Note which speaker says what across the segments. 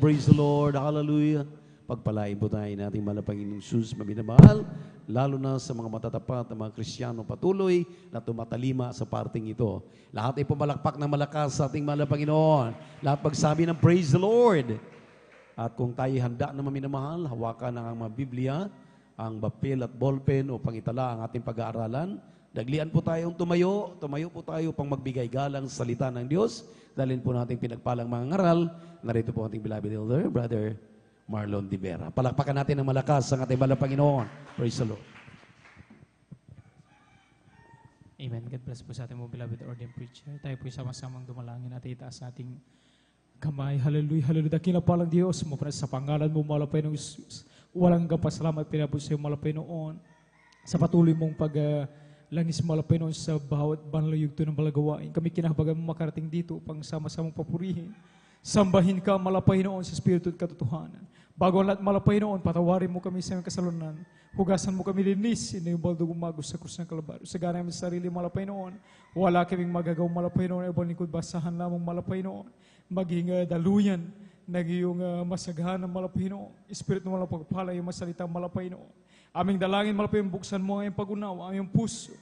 Speaker 1: praise the Lord. Hallelujah. Pagpalain po tayo nating mahal na Panginoong Jesus, maminamahal, lalo na sa mga matatapat na mga Kristiyano patuloy na tumatalima sa parting ito. Lahat ay pumalakpak ng malakas sa ating mahal na Panginoon. Lahat pagsabi ng praise the Lord. At kung tayo handa na maminamahal, hawakan ang mga Biblia, ang papel at ballpen upang itala ang ating pag-aaralan. Daglian po tayong tumayo po tayo upang magbigay galang sa salita ng Diyos. Dalhin po natin pinagpalang mga ngaral. Narito po ating beloved elder, Brother Marlon Di Vera. Palakpakan natin ng malakas ang ating mahal na Panginoon. Praise the Lord.
Speaker 2: Amen. God bless po sa ating mga beloved ordained preacher. Tayo po sama-samang dumalangin at itaas nating kamay. Hallelujah, hallelujah. Dakila palang Diyos, mapanas sa pangalan mo, mahal na Panginoong Jesus. Walang kapasalamat pinabot sa iyo, mahal na Panginoon. Sa patuloy mong langis, mahal na Panginoon, sa bawat banlayugto ng balagawain. Kami kinahabagan mo makarating dito upang sama-samang papurihin. Sambahin ka, mahal na Panginoon, sa Espiritu at katotohanan. Bago ang lahat, mahal na Panginoon, patawarin mo kami sa aming kasalanan. Hugasan mo kami linis, na yung baldog umagos sa krus ng Kalbaryo. Sa gana namin sarili, mahal na Panginoon, wala kaming magagaw, mahal na Panginoon, ibang lingkod, basahan lamang, mahal na Panginoon, maging daluyan, naging masaghan ng mahal na Panginoon. Espiritu mo lang pagpala, yung masalita, mahal na Panginoon. Aming dalangin, mahal na Panginoon, buksan mo ang iyong pag-unawa, ang iyong puso,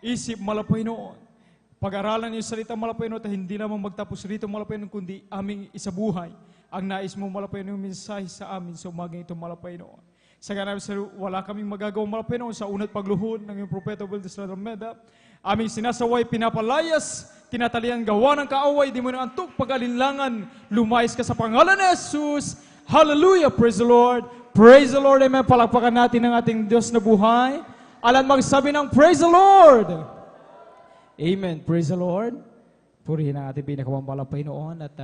Speaker 2: isip, mahal na Panginoon. Pag-aralan yung salita, mahal na Panginoon, at hindi lamang magtapos rito, mahal na Panginoon, kundi aming isabuhay ang nais mo, mahal na Panginoon, yung mensahe sa amin sa umagang ito, mahal na Panginoon. Sa ganang wala kaming magagawa, mahal na Panginoon, sa unat pagluhod ng iyong propeta Wildes Almeida, aming sinasaway, pinapalayas, tinatalian gawa ng kaaway, di mo na antok, pag-alinlangan, lumayas ka sa pangalan ni Jesus. Hallelujah, praise the Lord. Praise the Lord, amen. Palakpakan natin ang ating Diyos na buhay. Alam magsabi ng praise the Lord. Amen. Praise the Lord. Purihin ang ating pinakamamalang Panginoon at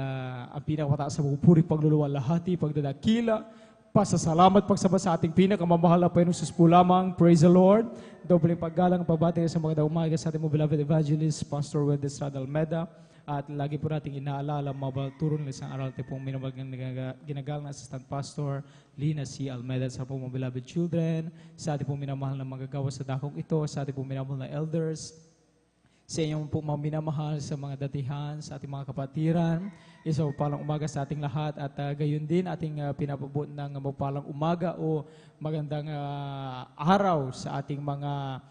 Speaker 2: ang pinakamataas sa pupuri, pagluluwalhati, pagdadakila, pasasalamat, pagsamba sa ating pinakamamahal na Panginoon Jesus po lamang. Praise the Lord. Dobleng paggalang, pagbati sa mga umaga sa ating beloved evangelist, Pastor Wildes Almeida. At lagi po natin inaalala, mabalturo ng isang aral tayo pong minabagang ginagalang na Assistant Pastor Lina C. Almeida sa pong mga beloved children, sa ating pong minamahal na magagawa sa dakong ito, sa ating pong minamahal na elders, sa inyong po mga minamahal sa mga datihan, sa ating mga kapatiran. Isa po palang umaga sa ating lahat at gayon din ating pinapabot ng mapalang umaga o magandang araw sa ating mga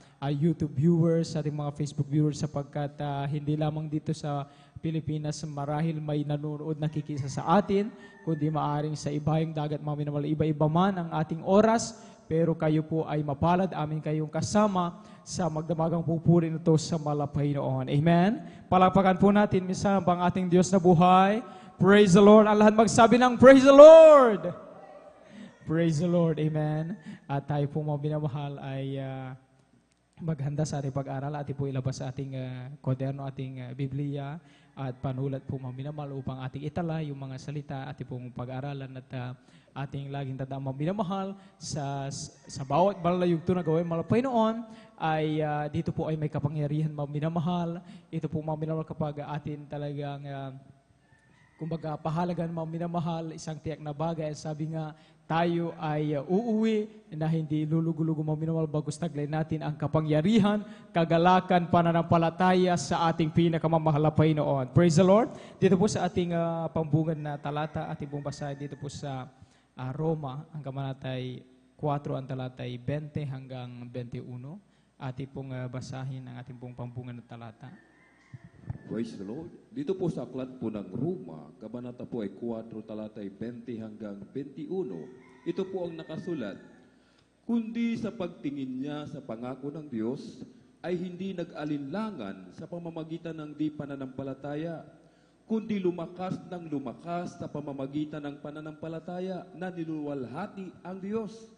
Speaker 2: YouTube viewers, sa ating mga Facebook viewers sapagkat hindi lamang dito sa Pilipinas marahil may nanonood nakikisa sa atin, kundi maaring sa ibayang dagat mga minamahal, iba-iba man ang ating oras. Pero kayo po ay mapalad, amin kayong kasama sa magdamagang pupuri nito sa malapay noon. Amen? Palakpakan po natin minsan pang ating Diyos na buhay. Praise the Lord. Ang lahat magsabi ng Praise the Lord. Praise the Lord. Amen. At tayo po mga binamahal ay maghanda sa ating pag-aral at po ilabas sa ating kwaderno, ating Biblia at panulat po mga minamahal upang ating itala yung mga salita at pong pag-aaralan at ating laging tandaan mga minamahal sa bawat balayugto na gawin mga Panginoon ay dito po ay may kapangyarihan mga minamahal. Ito po mga minamahal kapag atin talagang kumbaga pahalagan mga minamahal, isang tiyak na bagay. Sabi nga, tayo ay uuwi na hindi lulugo-lugo mga minamahal bagos taglay natin ang kapangyarihan, kagalakan, pananampalataya sa ating pinakamamahal na Panginoon. Praise the Lord. Dito po sa ating pambungan na talata, ating pong basahin dito po sa Roma, ang kamanatay 4, ang talatay 20 hanggang 21. Ating pong basahin ang ating pong pambungan na talata.
Speaker 3: Praise the Lord. Dito po sa aklat po ng Roma, kabanata po ay 4, talatay 20 hanggang 21. Ito po ang nakasulat. Kundi sa pagtingin niya sa pangako ng Diyos, ay hindi nag-alinlangan sa pamamagitan ng di pananampalataya, kundi lumakas ng lumakas sa pamamagitan ng pananampalataya na niluwalhati ang Diyos.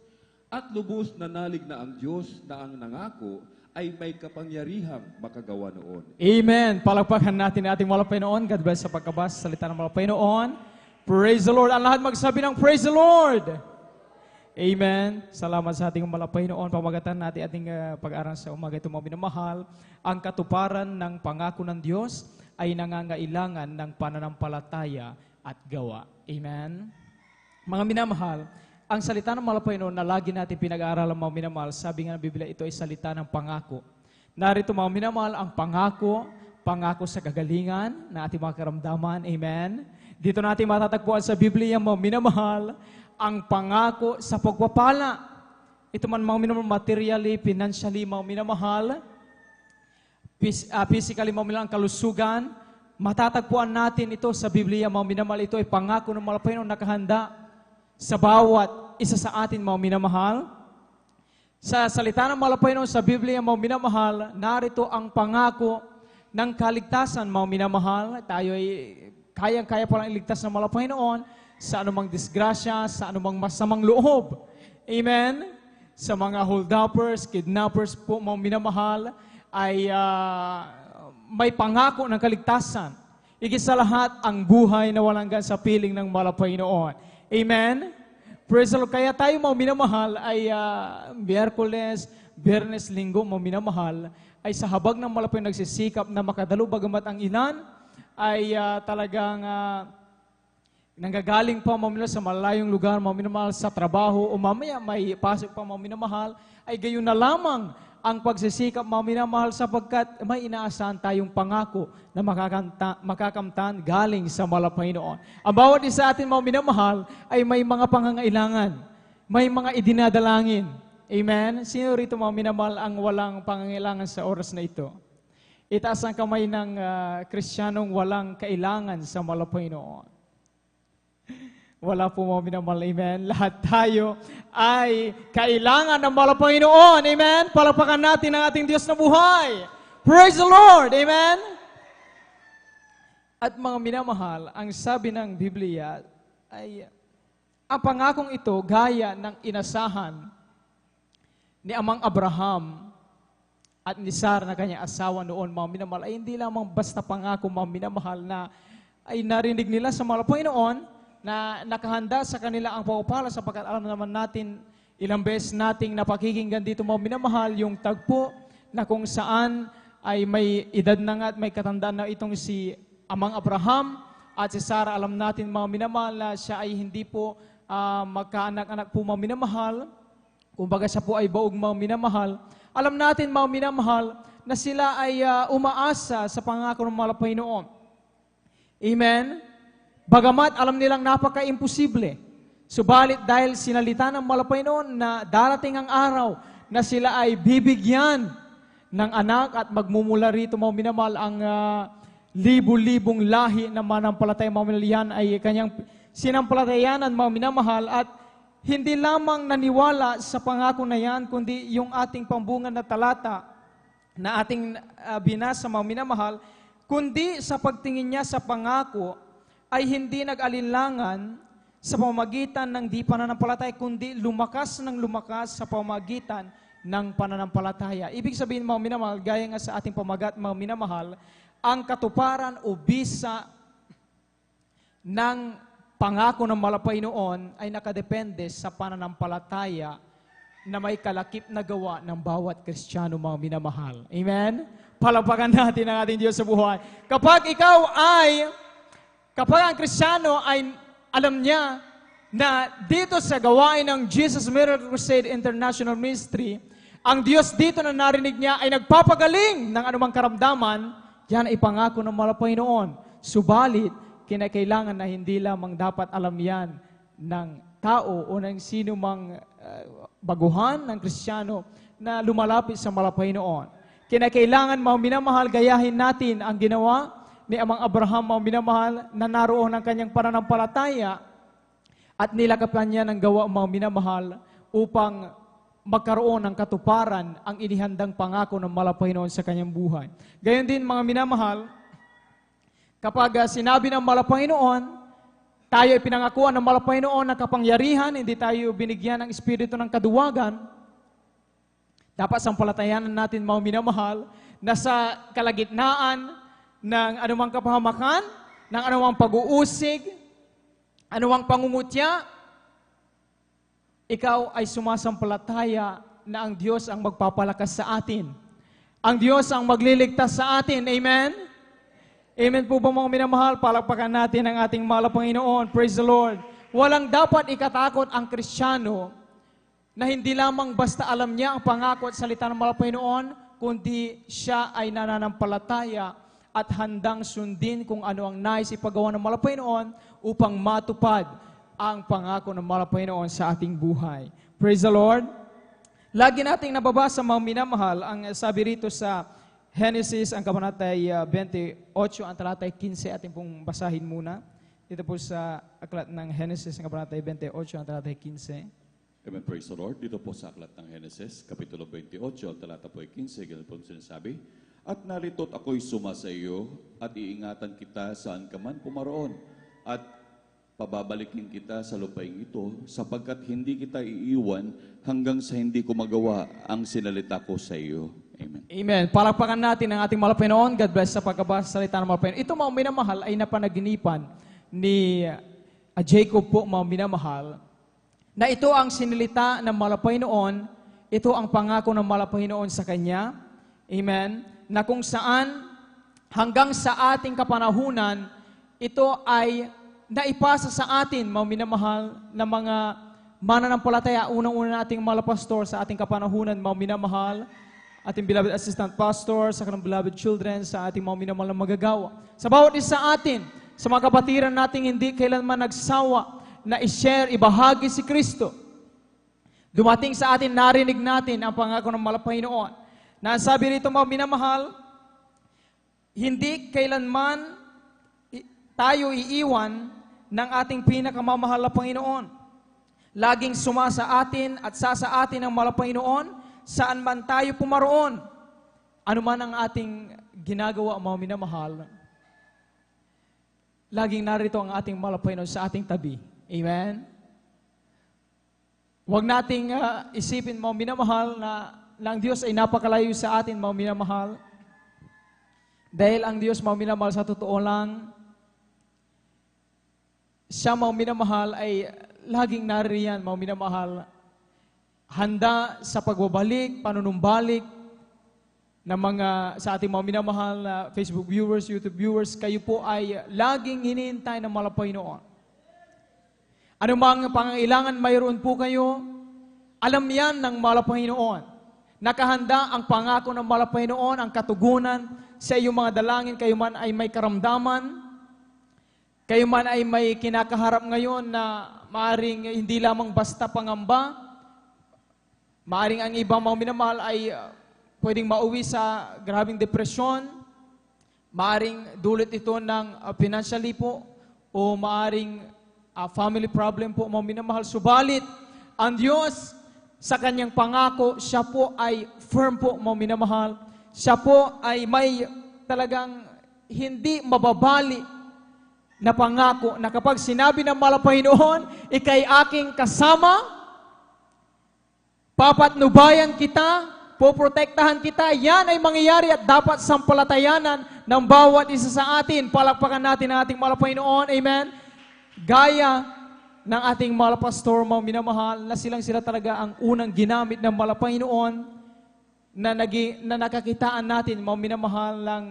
Speaker 3: At lubos na nalig na ang Diyos na ang nangako ay may kapangyarihang makagawa noon.
Speaker 2: Amen. Palakpakan natin ating malapay noon. God bless sa pagkabasa, salita ng malapay noon. Praise the Lord. Ang lahat magsabi ng Praise the Lord. Amen. Salamat sa ating malapay noon. Pamagatan natin ating pag-aaral sa umaga ito mga minamahal. Ang katuparan ng pangako ng Diyos ay nangangailangan ng pananampalataya at gawa. Amen. Mga minamahal, ang salita ng malapay noon na lagi natin pinag-aaralan mga minamahal, sabi nga ng Biblia, ito ay salita ng pangako. Narito mga minamahal, ang pangako, pangako sa kagalingan na ating mga karamdaman. Amen. Dito natin matatagpuan sa Biblia, mga minamahal, ang pangako sa pagpapala. Ito man mga minamahal, materially, financially, mga minamahal, physically, mga minamahal, kalusugan, matatagpuan natin ito sa Biblia, mga minamahal. Ito ay pangako ng Panginoon nakahanda sa bawat isa sa atin, mga minamahal. Sa salita ng Panginoon sa Biblia, mga minamahal, narito ang pangako ng kaligtasan, mga minamahal. Tayo ay kayang-kaya palang iligtas ng Panginoon sa anumang disgrasya, sa anumang masamang loob. Amen? Sa mga hold-uppers, kidnappers po, mga minamahal, ay may pangako ng kaligtasan. Higit sa lahat, ang buhay na walang hanggan sa piling ng Panginoon. Amen? Praise the Lord. Kaya tayo, mga minamahal, ay Miyerkules, Biyernes, Linggo, mga minamahal, ay sa habag ng Panginoon nagsisikap na makadalo, bagamat ang ilan ay talagang nanggagaling pa, mga minamahal, sa malayong lugar, mga minamahal, sa trabaho, o mamaya may pasok pa, mga minamahal, ay gayon na lamang ang pagsisikap, mga minamahal, sapagkat may inaasahan tayong pangako na makakamtan galing sa Panginoon. Ang bawat isa atin, mga minamahal, ay may mga pangangailangan, may mga idinadalangin. Amen? Sino rito, mga minamahal, ang walang pangangailangan sa oras na ito? Itaas ang kamay ng Kristiyanong walang kailangan sa Panginoon. Wala po, mga minamahal. Amen? Lahat tayo ay kailangan ng Panginoon. Amen? Palakpakan natin ang ating Diyos na buhay. Praise the Lord. Amen? At mga minamahal, ang sabi ng Biblia ay ang pangakong ito gaya ng inasahan ni Amang Abraham at ni Sarah na kanyang asawa noon, mga minamahal, ay hindi lamang basta pangako, mga minamahal, na ay narinig nila sa Panginoon na nakahanda sa kanila ang pagpapala, sapagkat alam naman natin, ilang beses nating napakikinggan dito, mga minamahal, yung tagpo na kung saan ay may edad na nga at may katandaan na itong si Amang Abraham at si Sarah. Alam natin, mga minamahal, na siya ay hindi po magkaanak-anak po, mga minamahal. Kumbaga siya po ay baog, mga minamahal. Alam natin, mga minamahal, na sila ay umaasa sa pangako ng Panginoon. Amen? Bagamat alam nilang napaka-imposible. Subalit dahil sinalita ng Panginoon na darating ang araw na sila ay bibigyan ng anak at magmumula rito, mga minamahal, ang libu-libong lahi na manampalataya, mga minamahal, yan ay kanyang sinampalatayanan, mga minamahal, at hindi lamang naniwala sa pangako na yan, kundi yung ating pambungan na talata na ating binasa, mga minamahal, kundi sa pagtingin niya sa pangako ay hindi nag-alinlangan sa pamamagitan ng di pananampalataya, kundi lumakas ng lumakas sa pamamagitan ng pananampalataya. Ibig sabihin, mga minamahal, gaya nga sa ating pamagat, mga minamahal, ang katuparan o bisa ng pangako ng Panginoon ay nakadepende sa pananampalataya na may kalakip na gawa ng bawat Kristiyano, mga minamahal. Amen? Palakpakan natin ang ating Diyos sa buhay. Kapag ang Kristiyano ay alam niya na dito sa gawain ng Jesus Miracle Crusade International Ministry, ang Diyos dito na narinig niya ay nagpapagaling ng anumang karamdaman, yan ay pangako ng Panginoon. Subalit, kinakailangan na hindi lamang dapat alam yan ng tao o ng sino mang baguhan ng Kristiyano na lumalapit sa Panginoon. Kinakailangan, mga minamahal, gayahin natin ang ginawa ni Amang Abraham, mga minamahal, na naroon ng kanyang pananampalataya at nilakapan niya ng gawa, mga minamahal, upang magkaroon ng katuparan ang inihandang pangako ng Panginoon sa kanyang buhay. Gayon din, mga minamahal, kapag sinabi ng Panginoon, tayo ay pinangakuan ng Panginoon ng kapangyarihan, hindi tayo binigyan ng espiritu ng kaduwagan, dapat sampalatayanan natin, mga minamahal, na sa kalagitnaan ng anumang kapahamakan, ng anumang pag-uusig, anumang pangungutya, ikaw ay sumasampalataya na ang Diyos ang magpapalakas sa atin. Ang Diyos ang magliligtas sa atin. Amen? Amen po ba, mga minamahal? Palakpakan natin ang ating mahal na Panginoon. Praise the Lord. Walang dapat ikatakot ang Kristiyano na hindi lamang basta alam niya ang pangako at salita ng mahal na Panginoon, kundi siya ay nananampalataya at handang sundin kung ano ang nais ipagawa ng Malapaynoon upang matupad ang pangako ng Malapaynoon sa ating buhay. Praise the Lord. Lagi nating nababasa, mga minamahal, ang sabi rito sa Genesis, ang kabanatay 28, ang talatay 15, ating pong basahin muna. Dito po sa aklat ng Genesis, ang kabanatay 28, ang talatay 15.
Speaker 4: Amen, praise the Lord. Dito po sa aklat ng Genesis, Kapitulo 28, ang talata po ay 15, ganun po sinasabi, at narito't ako'y suma sa iyo, at iingatan kita saan ka man pumaroon, at pababalikin kita sa lupaing ito, sapagkat hindi kita iiwan hanggang sa hindi ko magawa ang sinalita ko sa iyo. Amen.
Speaker 2: Amen. Palakpakan natin ang ating Malapaynoon. God bless sa pagkabasa sa salita ng Malapaynoon. Ito, mga minamahal, ay napanaginipan ni Jacob po, mga minamahal, na ito ang sinilita ng Malapaynoon, ito ang pangako ng Malapaynoon sa kanya. Amen. Na kung saan, hanggang sa ating kapanahunan, ito ay naipasa sa atin, mga minamahal, na mga mananampalataya, unang-una nating malapastor sa ating kapanahunan, mga minamahal, ating beloved assistant pastor, sa kanang beloved children, sa ating mga minamahal na magagawa. Sa bawat isa atin, sa mga kapatiran nating hindi kailanman nagsawa na i-share, ibahagi si Kristo. Dumating sa atin, narinig natin ang pangako ng Malapaynoon. Na sabi rito, mga minamahal, hindi kailanman tayo iiwan ng ating pinakamamahal na Panginoon. Laging sumasa atin at sasa atin ang Malapaynoon, saan man tayo pumaroon, ano man ang ating ginagawa, mga minamahal, laging narito ang ating Malapaynoon sa ating tabi. Amen? Huwag nating isipin, mga minamahal, na ang Diyos ay napakalayo sa atin, mga minamahal. Dahil ang Diyos, mga minamahal, sa totoo lang, siya, mga minamahal, ay laging nariyan, mga minamahal, handa sa pagbabalik, panunumbalik ng mga sa ating mga minamahal na Facebook viewers, YouTube viewers, kayo po ay laging hinihintay ng Malapaynoon. Ano mang pangangailangan mayroon po kayo, alam yan ng Malapaynoon. Nakahanda ang pangako ng Malapaynoon, ang katugunan sa iyong mga dalangin, kayo man ay may karamdaman, kayo man ay may kinakaharap ngayon na maaring hindi lamang basta pangamba, maaring ang ibang mga minamahal ay pwedeng mauwi sa grabing depresyon, maaring dulot ito ng financially po, o maaring family problem po, mga minamahal. Subalit, ang Diyos sa kanyang pangako, siya po ay firm po, mga minamahal. Siya po ay may talagang hindi mababali na pangako na kapag sinabi ng Malapaynoon, ika'y aking kasama, papatnubayan kita, poprotektahan kita, yan ay mangyayari at dapat sampalatayanan ng bawat isa sa atin. Palakpakan natin ang ating Malapaynoon. Amen? Gaya ng ating malapastor, mga minamahal, na sila talaga ang unang ginamit ng Malapaynoon na nakakitaan natin, mga minamahal, ng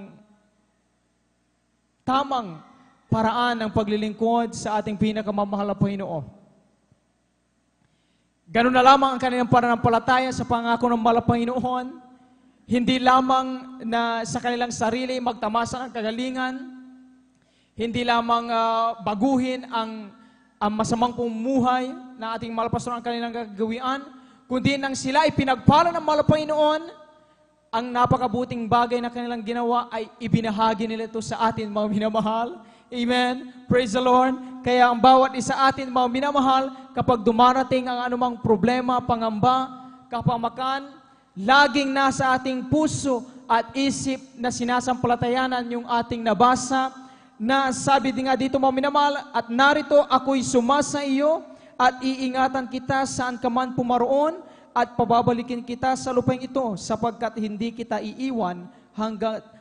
Speaker 2: tamang paraan ng paglilingkod sa ating pinakamamahal na Panginoon. Ganun na lamang ang kanilang pananampalataya sa pangako ng Malapaynoon. Hindi lamang na sa kanilang sarili magtamasa ng kagalingan, hindi lamang baguhin ang masamang pamumuhay na ating malapastor ang kanilang gagawian, kundi nang sila ay pinagpala ng Malapaynoon, ang napakabuting bagay na kanilang ginawa ay ibinahagi nila ito sa atin, mga minamahal. Amen. Praise the Lord. Kaya ang bawat isa atin, mga minamahal, kapag dumarating ang anumang problema, pangamba, kapamakan, laging nasa ating puso at isip na sinasampalatayanan yung ating nabasa, na sabi din nga dito, mga minamahal, at narito ako'y sumasa iyo at iingatan kita saan ka man pumaroon at pababalikin kita sa lupaing ito sapagkat hindi kita iiwan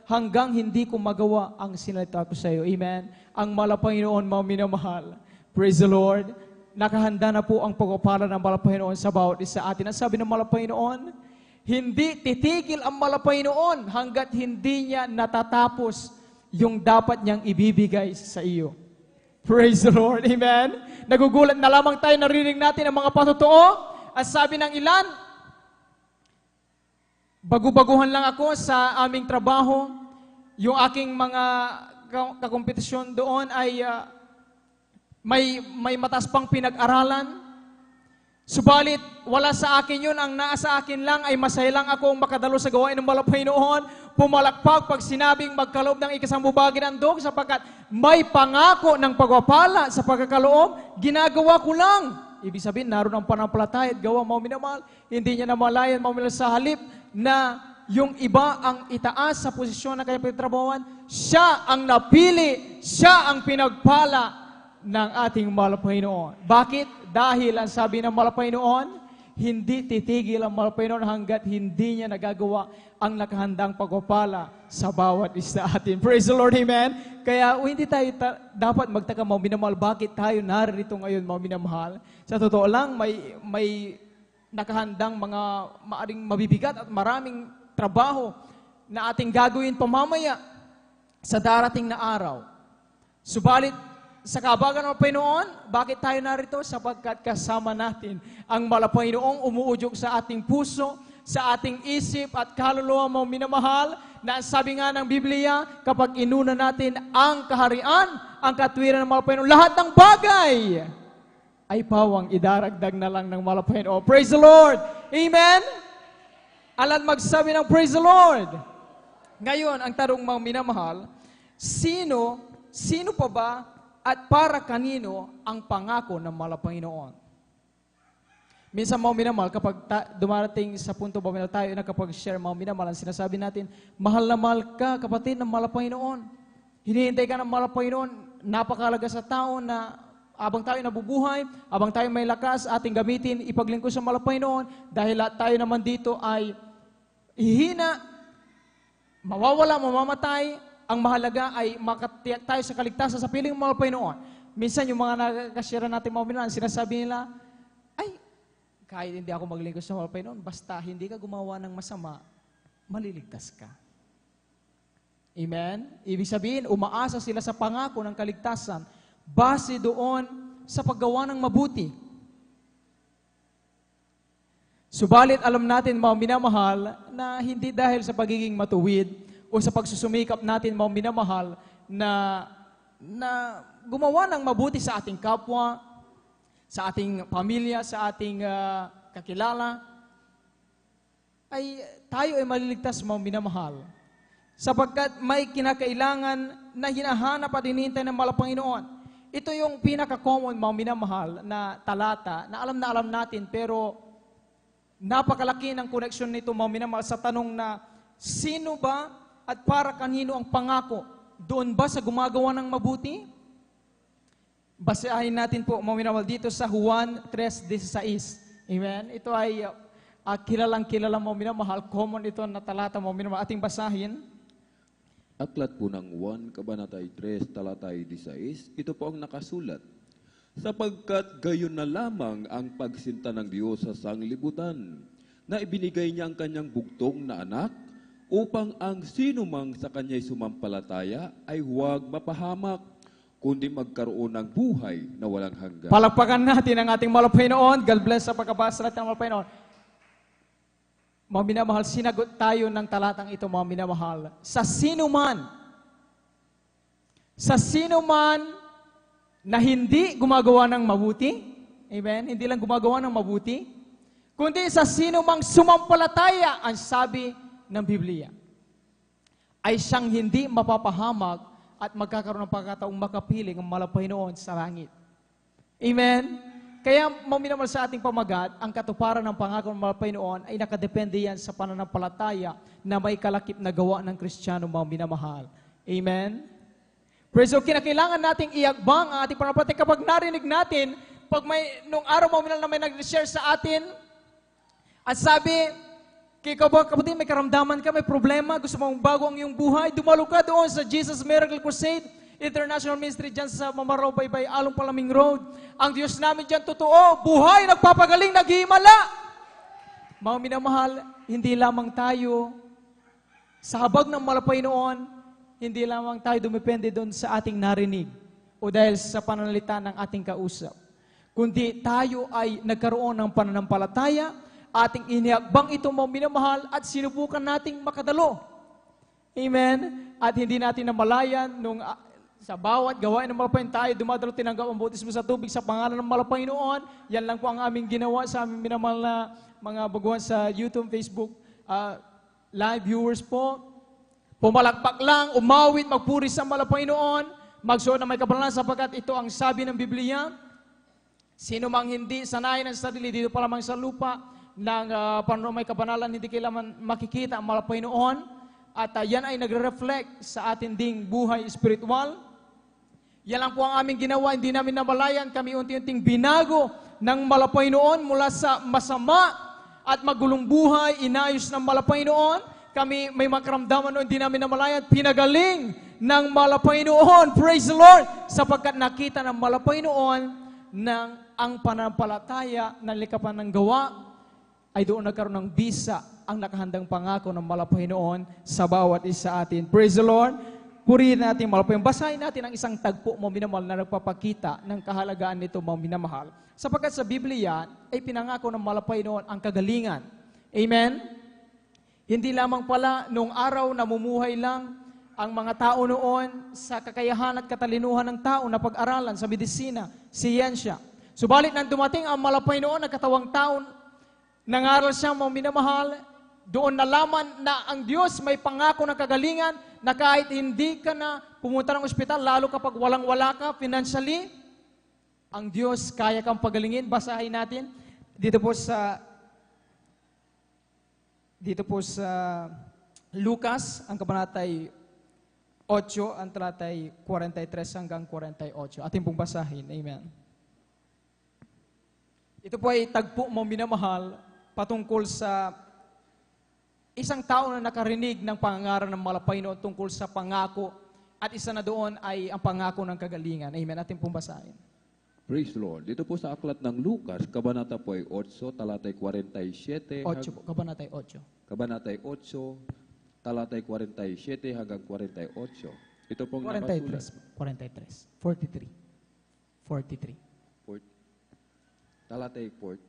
Speaker 2: hanggang hindi ko magawa ang sinalita ko sa iyo. Amen. Ang Malapaynoon, mga minamahal. Praise the Lord. Nakahanda na po ang pagpapala ng Malapaynoon sa bawat isa atin. Ang sabi ng Malapaynoon, hindi titigil ang Malapaynoon hanggat hindi niya natatapos yung dapat niyang ibibigay sa iyo. Praise the Lord. Amen. Nagugulat na lamang tayo, narinig natin ang mga patotoo. At sabi ng ilan, bagu-baguhan lang ako sa aming trabaho, yung aking mga kakompetisyon doon ay may mataas pang pinag-aralan. Subalit, wala sa akin yun. Ang nasa akin lang ay masaya lang akong makadalo sa gawain ng malapay noon. Pumalakpak pag sinabing magkaloob ng ikasambubagi ng dog sapagkat may pangako ng pagpapala sa pagkakaloob, ginagawa ko lang. Ibig sabihin, naroon ang panampalataya at gawa mo minamahal. Hindi niya namalayan mo sa halip na yung iba ang itaas sa posisyon na kaya pinagtrabahuan. Siya ang napili, siya ang pinagpala ng ating malapay noon. Bakit? Dahil ang sabi ng malapay noon, hindi titigil ang malapay noon hanggat hindi niya nagagawa ang nakahandang pagpapala sa bawat isa atin. Praise the Lord, amen? Kaya hindi tayo dapat magtaka, mga minamahal, bakit tayo narito ngayon, mga minamahal? Sa totoo lang, may nakahandang mga maaring mabibigat at maraming trabaho na ating gagawin pamamaya sa darating na araw. Subalit, sa kabagan ng Panginoon, bakit tayo narito? Sapagkat kasama natin ang Malapanginoong umuudyok sa ating puso, sa ating isip at kaluluwa mo minamahal, na sabi nga ng Biblia, kapag inuna natin ang kaharian, ang katwiran ng Malapanginoon, lahat ng bagay ay pawang idaragdag na lang ng Malapanginoon. Praise the Lord! Amen? Alam magsabi ng praise the Lord. Ngayon, ang tanong mga minamahal, sino pa ba at para kanino ang pangako ng Malapanginoon? Minsan mga minamahal, kapag dumarating sa punto ba tayo na kapag share mga minamahal, ang sinasabi natin, mahal na mahal ka, kapatid, ng Malapanginoon. Hinihintay ka ng Malapanginoon, napakalaga sa tao na abang tayo nabubuhay, abang tayo may lakas, ating gamitin, ipaglingkod sa Malapanginoon, dahil lahat tayo naman dito ay hihina, mawawala, mamamatay. Ang mahalaga ay makatiyak tayo sa kaligtasan sa piling mga Panginoon. Minsan yung mga nakakasira natin mga minamahal, sinasabi nila, ay, kahit hindi ako maglingkod sa mga Panginoon, basta hindi ka gumawa ng masama, maliligtas ka. Amen? Ibig sabihin, umaasa sila sa pangako ng kaligtasan base doon sa paggawa ng mabuti. Subalit, alam natin mga minamahal na hindi dahil sa pagiging matuwid o sa pagsusumikap natin mga minamahal na gumawa ng mabuti sa ating kapwa, sa ating pamilya, sa ating kakilala, ay tayo ay maliligtas mga minamahal. Sapagkat may kinakailangan na hinahanap at hinihintay ng Malapanginoon. Ito yung pinaka-common mga minamahal na talata na alam natin pero napakalaki ng koneksyon nito mga minamahal sa tanong na sino ba at para kanino ang pangako? Doon ba sa gumagawa ng mabuti? Basahin natin po, mga minamahal, dito sa Juan 3:16. Amen? Ito ay kilalang-kilala, mga minamahal. Common ito na talata, mga minamahal. Ating basahin.
Speaker 3: Aklat po ng 1, Kabanatay 3, Talatay 16, ito po ang nakasulat. Sapagkat gayon na lamang ang pagsinta ng Diyos sa sanglibutan, na ibinigay niya ang kanyang bugtong na anak, upang ang sinumang sa kanya'y sumampalataya ay huwag mapahamak, kundi magkaroon ng buhay na walang hanggan.
Speaker 2: Palakpakan natin ang ating Malapanginoon. God bless sa pagkabasa natin ng Malapanginoon. Mga minamahal, sinagot tayo ng talatang ito, mga minamahal. Sa sino man na hindi gumagawa ng mabuti, amen? Hindi lang gumagawa ng mabuti, kundi sa sino mang sumampalataya, ang sabi ng Biblia, ay siyang hindi mapapahamak at magkakaroon ng pagkataong makapiling ang Malapanginoon sa langit. Amen? Kaya, maminamal sa ating pamagat, ang katuparan ng pangako ng Malapanginoon ay nakadepende yan sa pananampalataya na may kalakip na gawa ng Kristiyano, mga minamahal. Amen? Praise the Lord. Kinakailangan nating iakbang ang ating pananampalataya kapag narinig natin, pag nung araw mga minamahal na may nag-share sa atin, at sabi, kaya kapatid, may karamdaman ka, may problema, gusto mong bago ang iyong buhay, dumalo ka doon sa Jesus Miracle Crusade International Ministry dyan sa Mamaraw, Baybay, Along Palaming Road. Ang Diyos namin dyan, totoo, buhay, nagpapagaling, naghihimala. Mga minamahal, hindi lamang tayo sa habag ng Malapanginoon, hindi lamang tayo dumepende doon sa ating narinig o dahil sa pananalita ng ating kausap, kundi tayo ay nagkaroon ng pananampalataya, ating iniakbang ito, mga minamahal, at sinubukan nating makadalo Amen? At hindi natin namalayan nung sa bawat gawain ng malapain tayo, dumadalo tinanggap ang bautismo sa tubig sa pangalan ng malapain noon. Yan lang po ang aming ginawa sa aming minamahal na mga baguhan sa YouTube, Facebook, live viewers po. Pumalakpak lang, umawit, magpuri sa malapain noon, magsuot na may kabanalan sapagkat ito ang sabi ng Biblia. Sino mang hindi sanayin ang sarili dito pa lamang sa lupa ng paano may kabanalan, hindi kailangan makikita ang malapain noon. At yan ay nagre-reflect sa ating ding buhay spiritual. Yan lang po ang aming ginawa, hindi namin namalayan. Kami unti-unting binago ng malapay noon mula sa masama at magulong buhay, inayos ng malapay noon. Kami may makaramdaman noon, hindi namin namalayan. Pinagaling ng malapay noon. Praise the Lord! Sapagkat nakita ng malapay noon ng ang pananampalataya ng likapan ng gawa ay doon nagkaroon ng bisa ang nakahandang pangako ng malapay noon sa bawat isa atin. Praise the Lord! Purihin natin malapay. Basahin natin ang isang tagpo, mga minamahal, na nagpapakita ng kahalagaan nito, mga minamahal. Sapagkat sa Biblia ay pinangako ng malapay noon ang kagalingan. Amen? Hindi lamang pala nung araw namumuhay lang ang mga tao noon sa kakayahan at katalinuhan ng tao na pag-aralan sa medisina, siyensya. Subalit nang dumating ang malapay noon, nagkatawang tao, nangaral siya, mga minamahal, doon nalaman na ang Diyos may pangako ng kagalingan na kahit hindi ka na pumunta ng ospital, lalo kapag walang-wala ka financially, ang Diyos kaya kang pagalingin. Basahin natin dito po sa Lucas, ang kabanatay 8, ang talatay 43 hanggang 48. Ating pong basahin. Amen. Ito po ay tagpo, mga minamahal, patungkol sa isang tao na nakarinig ng pangangaral ng malapay noon tungkol sa pangako, at isa na doon ay ang pangako ng kagalingan. Amen. Ating pong basahin.
Speaker 3: Praise the Lord. Dito po sa aklat ng Lucas, kabanata po ay 8, talatay 47.
Speaker 2: 8 po, kabanatay 8.
Speaker 3: Kabanatay 8, talatay 47 hanggang 48. Ito pong
Speaker 2: 43. 43. 43.
Speaker 3: Talatay 40.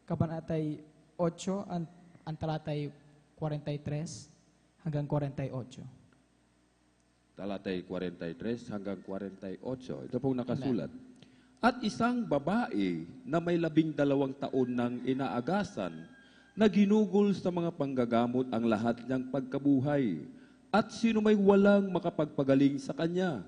Speaker 2: Kabanatay 8, ang talatay 43 hanggang 48.
Speaker 3: Talatay 43 hanggang 48. Ito pong nakasulat. At isang babae na may 12 taon nang inaagasan, na ginugol sa mga panggagamot ang lahat niyang pagkabuhay, at sino may walang makapagpagaling sa kanya,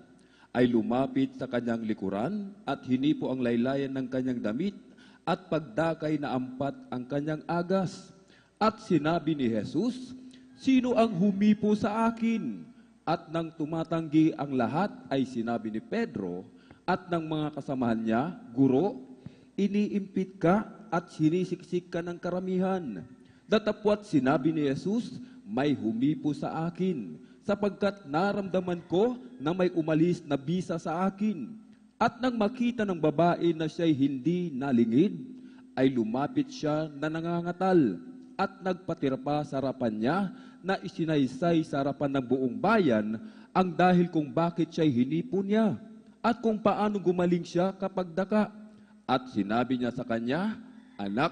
Speaker 3: ay lumapit sa kanyang likuran at hinipo ang laylayan ng kanyang damit at pagdakay na ampat ang kanyang agas. At sinabi ni Jesus, sino ang humipo sa akin? At nang tumatanggi ang lahat ay sinabi ni Pedro at ng mga kasamahan niya, Guro, iniimpit ka at sinisiksik ka ng karamihan. Datapwat sinabi ni Jesus, may humipo sa akin, sapagkat naramdaman ko na may umalis na bisa sa akin. At nang makita ng babae na siya'y hindi nalingid, ay lumapit siya na nangangatal at nagpatira pa sa harapan niya na isinaysay sa harapan ng buong bayan ang dahil kung bakit siya'y hinipo niya at kung paano gumaling siya kapag daka. At sinabi niya sa kanya, Anak,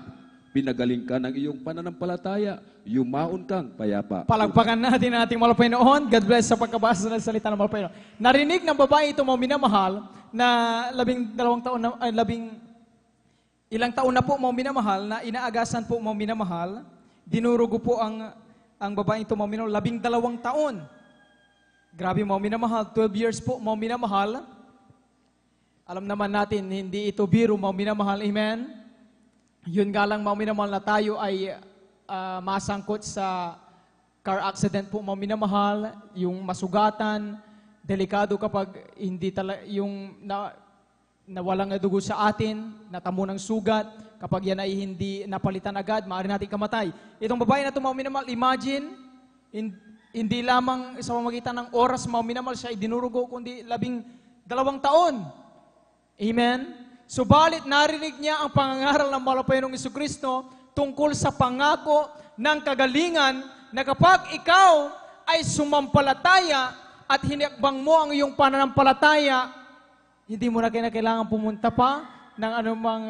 Speaker 3: pinagaling ka ng iyong pananampalataya, yumaon kang payapa.
Speaker 2: Palagpakan natin ang ating malapay noon. God bless sa pagkabasa ng salita ng malapay noon. Narinig ng babae ito, mga minamahal, na 12 taon na, ilang taon na po, mga minamahal, na inaagasan po, mga minamahal. Dinurugo po ang babae ito, mga minamahal, 12 taon. Grabe, mga minamahal, 12 years po, mga minamahal. Alam naman natin, hindi ito biro, mga minamahal, amen? Yun nga lang, mga minamahal, na tayo ay masangkot sa car accident po, mga minamahal, yung masugatan, delikado kapag hindi yung nawalang dugo sa atin, natamo ng sugat, kapag yan ay hindi napalitan agad, maaari natin kamatay. Itong babae na ito, mga minamahal, imagine, hindi lamang sa pamamagitan ng oras, mga minamahal, siya ay dinurugo, kundi 12 taon. Amen? Subalit narinig niya ang pangangaral ng malapay ng Jesucristo tungkol sa pangako ng kagalingan na kapag ikaw ay sumampalataya at hinakbang mo ang iyong pananampalataya, hindi mo na kailangan pumunta pa ng anumang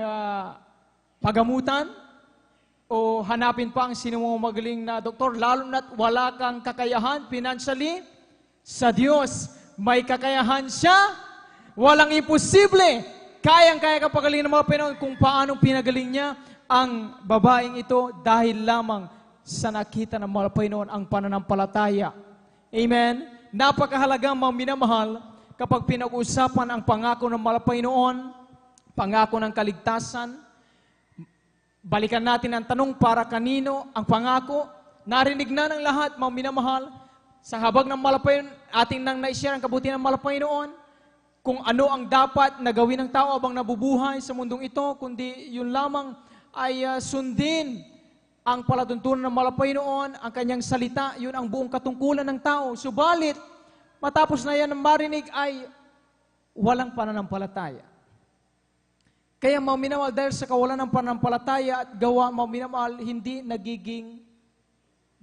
Speaker 2: pagamutan. o hanapin pa ang sino mong magaling na doktor, lalo na't wala kang kakayahan financially, sa Diyos, may kakayahan siya. Walang imposible. Kayang-kaya kapagaling ng mga Pinoon kung paanong pinagaling niya ang babaeng ito dahil lamang sa nakita ng mga Pinoon ang pananampalataya. Amen? Napakahalaga mga minamahal kapag pinag-usapan ang pangako ng mga Pinoon, pangako ng kaligtasan. Balikan natin ang tanong para kanino ang pangako. Narinig na ng lahat mga minamahal sa habag ng malapay, ating nang na-share ang kabutihan ng malapay noon, kung ano ang dapat na gawin ng tao habang nabubuhay sa mundong ito, kundi yun lamang ay sundin ang palatuntunan ng malapay noon, ang kanyang salita, yun ang buong katungkulan ng tao. Subalit, matapos na yan ang marinig ay walang pananampalataya. Kaya mga minamahal, dahil sa kawalan ng pananampalataya at gawa, mga minamahal, hindi nagiging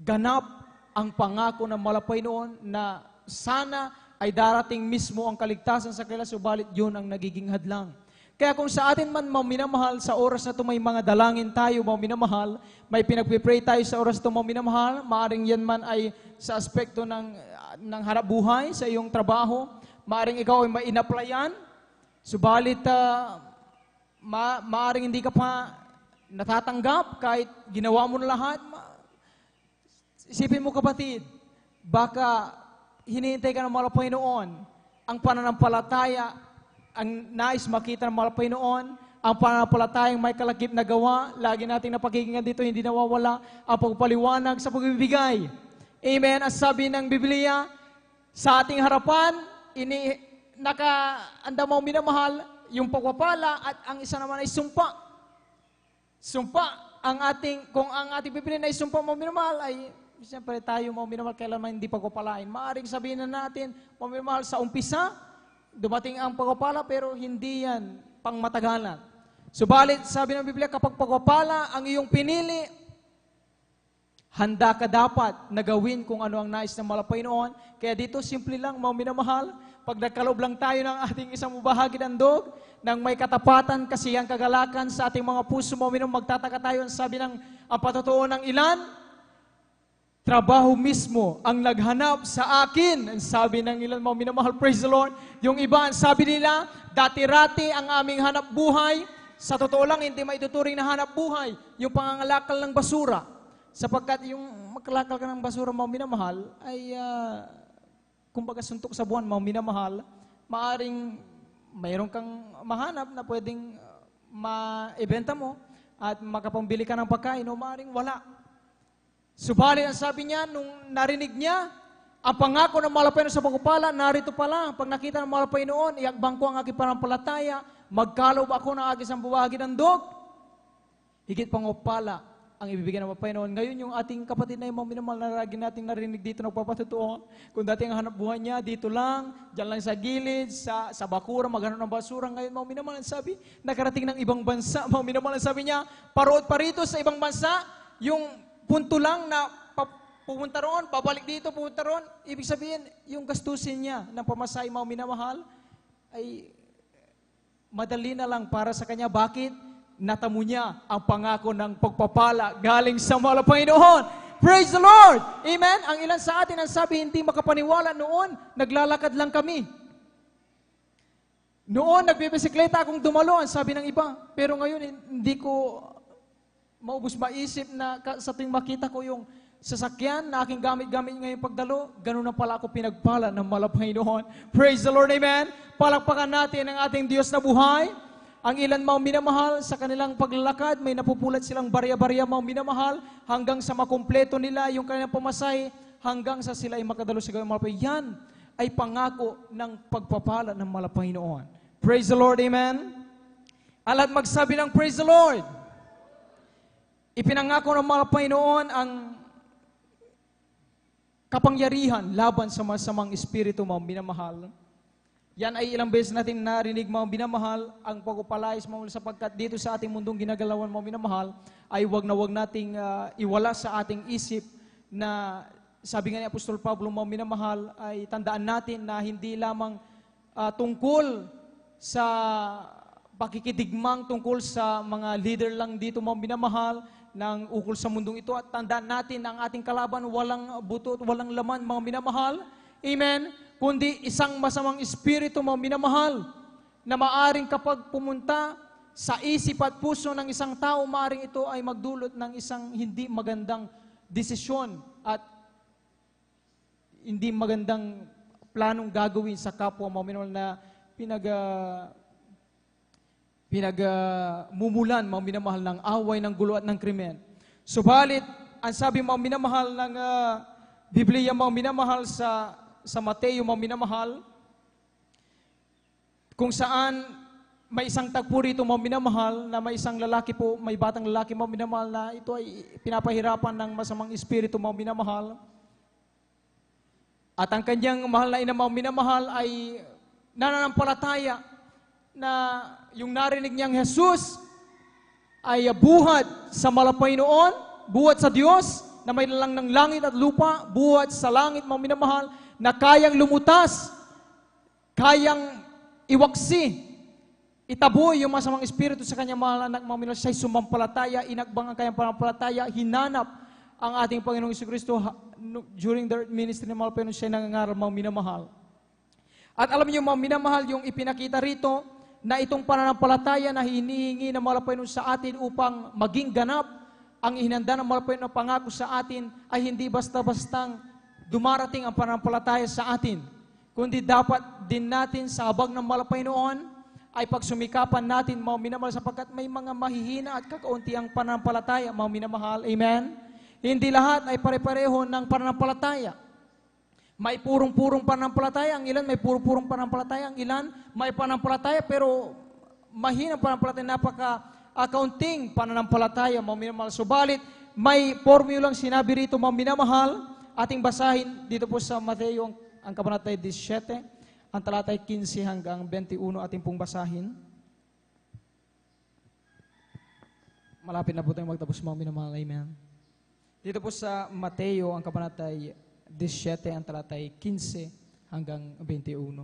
Speaker 2: ganap ang pangako ng malapay noon na sana ay darating mismo ang kaligtasan sa kanila, subalit yun ang nagiging hadlang. Kaya kung sa atin man, mga minamahal, sa oras na ito may mga dalangin tayo, mga minamahal, may pinagpipray tayo sa oras na ito, mga minamahal, maaring yan man ay sa aspekto ng harap buhay, sa iyong trabaho, maaring ikaw ay ma-inaplayan, subalit maaring hindi ka pa natatanggap kahit ginawa mo na lahat. Isipin mo kapatid, baka hinihintay ka ng mga Panginoon, ang pananampalataya, ang nais makita ng mga Panginoon, ang pananampalatayang may kalakip na gawa, lagi nating napakinggan dito, hindi nawawala, ang pagpaliwanag sa pagbibigay. Amen. Ang sabi ng Biblia, sa ating harapan, nakaanda mo minamahal, yung pagpapala at ang isa naman ay sumpa. Sumpa, kung ang ating Biblia na isumpa mo minamahal ay siyempre tayo, mga minamahal, kailanman hindi pagpapalain. Maaring sabihin na natin, mga minamahal, sa umpisa, dumating ang pagpapala, pero hindi yan pang matagalan. Subalit, sabi ng Biblia, kapag pagpapala ang iyong pinili, handa ka dapat na gawin kung ano ang nais ng malapay noon. Kaya dito, simple lang, mga minamahal, pag nagkaloob lang tayo ng ating isang bahagi ng dog, nang may katapatan, kasiyahan, kagalakan sa ating mga puso, mga minamahal, magtataka tayo, ang sabi ng ang patotoo ng ilan, trabaho mismo ang naghanap sa akin. Ang sabi ng ilan, mga minamahal, praise the Lord. Yung iba, ang sabi nila, dati-rati ang aming hanap buhay. Sa totoo lang, hindi maituturing na hanap buhay. Yung pangangalakal ng basura. Sapagkat yung magkalakal ka ng basura, mga minamahal, ay kumbaga suntok sa buwan, mga minamahal, maaring mayroon kang mahanap na pwedeng maibenta mo at makapambili ka ng pagkain o maaring wala. Subalit ang sabi niya, nung narinig niya, ang pangako ng malapay sa pagpapala, narito pala, pag nakita ng malapay noon, iakbang ko ang aking panampalataya, magkalob ako ng aking sambuwagi ng dog, higit pang upala ang ibibigay ng malapay noon. Ngayon, yung ating kapatid na yung mga minamahal na lagi nating narinig dito, nagpapatutuon, kung dati ang hanap buhay niya, dito lang, dyan lang sa gilid, sa bakura, maghanap ng basura. Ngayon, mga minamahal, sabi, nakarating ng ibang bansa, mga minamahal, sabi niya, parood pa rito sa ibang bansa, yung punto lang na pupunta roon, babalik dito, pupunta roon. Ibig sabihin, yung gastusin niya ng pamasahe, mga minamahal, ay madali na lang para sa kanya. Bakit? Natamo niya ang pangako ng pagpapala galing sa mga Panginoon. Praise the Lord! Amen? Ang ilan sa atin ang sabi, hindi makapaniwala noon, naglalakad lang kami. Noon, nagbibisikleta akong dumalo, ang sabi ng iba. Pero ngayon, hindi ko maubos maisip na sa tuwing makita ko yung sasakyan na aking gamit-gamit ngayong pagdalo, ganun na pala ako pinagpala ng malapay noon. Praise the Lord, amen? Palakpakan natin ang ating Diyos na buhay. Ang ilan mga minamahal sa kanilang paglalakad, may napupulat silang barya-barya mga minamahal hanggang sa makumpleto nila yung kanilang pamasay, hanggang sa sila ay makadalo sa gawing malapay. Yan ay pangako ng pagpapala ng malapay noon. Praise the Lord, amen? Alat magsabi ng praise the Lord. Ipinangako ng mga Panginoon ang kapangyarihan laban sa masamang espiritu, mga minamahal. Yan ay ilang beses natin narinig, mga minamahal, ang pagpapalayas, sapagkat dito sa ating mundong ginagalawan, mga minamahal, ay wag nating iwala sa ating isip na, sabi nga ni Apostol Pablo, mga minamahal, ay tandaan natin na hindi lamang tungkol sa pakikidigmang, tungkol sa mga leader lang dito, mga minamahal, ng ukol sa mundong ito at tandaan natin ang ating kalaban walang buto at walang laman, mga minamahal. Amen? Kundi isang masamang espiritu, mga minamahal, na maaring kapag pumunta sa isip at puso ng isang tao, maaring ito ay magdulot ng isang hindi magandang desisyon at hindi magandang planong gagawin sa kapwa, mga minamahal, na pinagmumulan, mga minamahal, ng away, ng gulo at ng krimen. Subalit, ang sabi, mga minamahal, ng Biblia, mga minamahal, sa Mateo, mga minamahal, kung saan may isang tagpo rito, mga minamahal, na may isang lalaki po, may batang lalaki, mga minamahal, na ito ay pinapahirapan ng masamang espiritu, mga minamahal. At ang kanyang mahal na ina, mga minamahal, ay nananampalataya na yung narinig niyang Jesus ay buhat sa malapay noon, buhat sa Diyos na may lalang ng langit at lupa, buhat sa langit, mga minamahal, na kayang lumutas, kayang iwaksi, itaboy yung masamang espiritu sa kanyang mahal anak, mga minamahal. Siya'y sumampalataya, inakbang ang kanyang panampalataya, hinanap ang ating Panginoong Jesucristo during their ministry ng mga Panginoon, siya'y nangangaral, mga minamahal. At alam niyo, mga minamahal, yung ipinakita rito, na itong pananampalataya na hinihingi ng mga Panginoon sa atin upang maging ganap ang ihinanda ng mga Panginoon na pangako sa atin, ay hindi basta-bastang dumarating ang pananampalataya sa atin, kundi dapat din natin sa habag ng mga Panginoon ay pagsumikapan natin, mga minamahal, sapagkat may mga mahihina at kakaunti ang pananampalataya, mga minamahal. Amen? Hindi lahat ay pare-pareho ng pananampalataya. May purong-purong pananampalataya, ang ilan may puro-purong pananampalataya, ang ilan may pananampalataya pero mahinang pananampalataya, napaka-accounting pananampalataya, mga minamahal. Subalit, may formulang sinabi rito, mga minamahal, ating basahin dito po sa Mateo, ang kabanata 17, ang talatay 15 hanggang 21, ating pong basahin. Malapit na po tayong magtapos, mga minamahal. Amen. Dito po sa Mateo, ang kabanata 17, ang talatay 15 hanggang 21.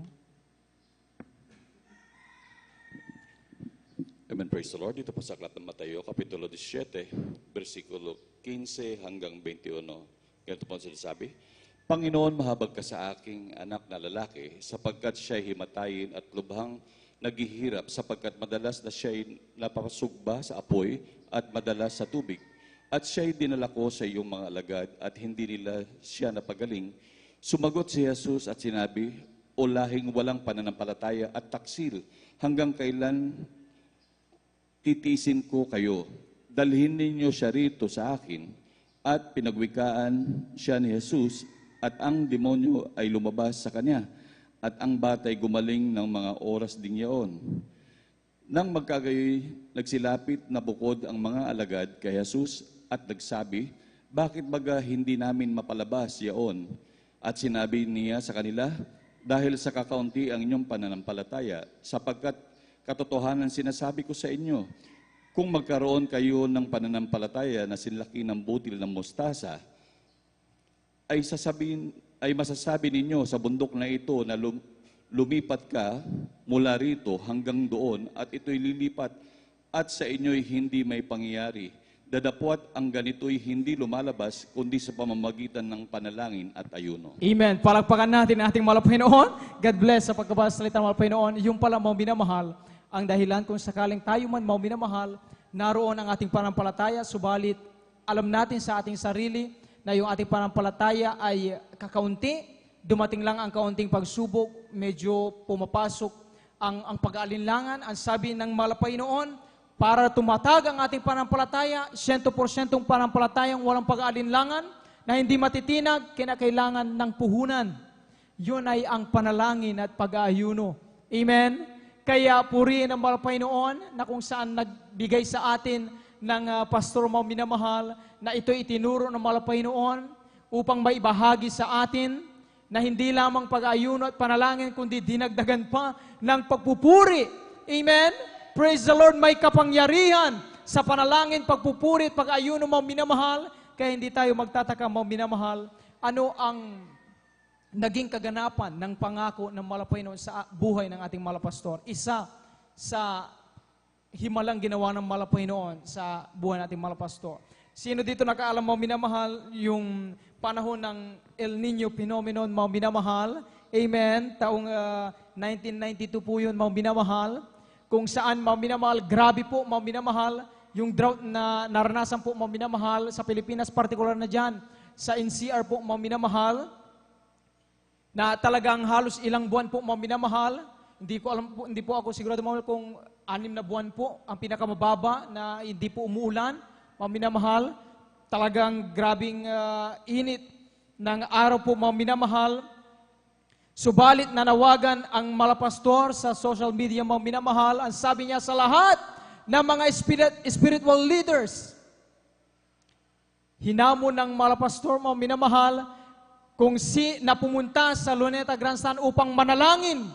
Speaker 4: Amen, praise the Lord. Dito po sa aklat ng Mateo, Kapitulo 17, versikulo 15 hanggang 21. Ganito po ang sinasabi, Panginoon, mahabag ka sa aking anak na lalaki, sapagkat siya'y himatayin at lubhang naghihirap, sapagkat madalas na siya'y napapasugba sa apoy at madalas sa tubig. At siya'y dinala ko sa iyong mga alagad at hindi nila siya napagaling. Sumagot si Jesus at sinabi, O lahing walang pananampalataya at taksil, hanggang kailan titiisin ko kayo? Dalhin ninyo siya rito sa akin. At pinagwikaan siya ni Jesus at ang demonyo ay lumabas sa kanya. At ang batay gumaling ng mga oras ding yaon. Nang magkagayoy, nagsilapit na bukod ang mga alagad kay Jesus at nagsabi, Bakit baga hindi namin mapalabas yaon? At sinabi niya sa kanila, Dahil sa kakaunti ang inyong pananampalataya, sapagkat katotohanan sinasabi ko sa inyo, kung magkaroon kayo ng pananampalataya na sinlaki ng butil ng mustasa, ay masasabi ninyo sa bundok na ito na lumipat ka mula rito hanggang doon at ito'y lilipat at sa inyo'y hindi may pangyayari. Dadapwat ang ganito'y hindi lumalabas kundi sa pamamagitan ng panalangin at ayuno.
Speaker 2: Amen. Palakpakan natin ang ating mahal na Panginoon. God bless sa pagkabasa salita ng mahal na Panginoon. Yung pala, mga minamahal, ang dahilan kung sakaling tayo man, mga minamahal, naroon ang ating pananampalataya, subalit alam natin sa ating sarili na yung ating pananampalataya ay kakaunti, dumating lang ang kaunting pagsubok, medyo pumapasok ang pag-aalinlangan. Ang sabi ng mahal na Panginoon, para tumatag ang ating pananampalataya, 100% pananampalatayang walang pag-aalinlangan, na hindi matitinag, kinakailangan ng puhunan. Yun ay ang panalangin at pag-aayuno. Amen? Kaya purihin ang mahal na Panginoon na kung saan nagbigay sa atin ng pastor mo minamahal, na ito itinuro ng mahal na Panginoon upang maibahagi sa atin na hindi lamang pag-ayuno at panalangin, kundi dinagdagan pa ng pagpupuri. Amen? Praise the Lord, may kapangyarihan sa panalangin, pagpupuri at pag-ayuno, mga minamahal. Kaya hindi tayo magtataka, mga minamahal, ano ang naging kaganapan ng pangako ng mahal na Panginoon sa buhay ng ating mahal na pastor. Isa sa himalang ginawa ng mahal na Panginoon sa buhay ng ating mahal na pastor. Sino dito nakaalam, mga minamahal, yung panahon ng El Nino phenomenon, mga minamahal? Amen. Taong 1992 po yun, mga minamahal. Kung saan, mga minamahal, grabe po, mga minamahal, yung drought na naranasan po, mga minamahal, sa Pilipinas, partikular na dyan, sa NCR po, mga minamahal, na talagang halos ilang buwan po, mga minamahal. Hindi po ako sigurado, mga kung 6 na buwan po, ang pinakamababa na hindi po umuulan, mga minamahal. Talagang grabing init ng araw po, mga minamahal. Subalit nanawagan ang malapastor sa social media, mga minamahal, ang sabi niya sa lahat ng mga spiritual leaders, hinamon ng malapastor, mga minamahal, kung na pumunta sa Luneta Grandstand upang manalangin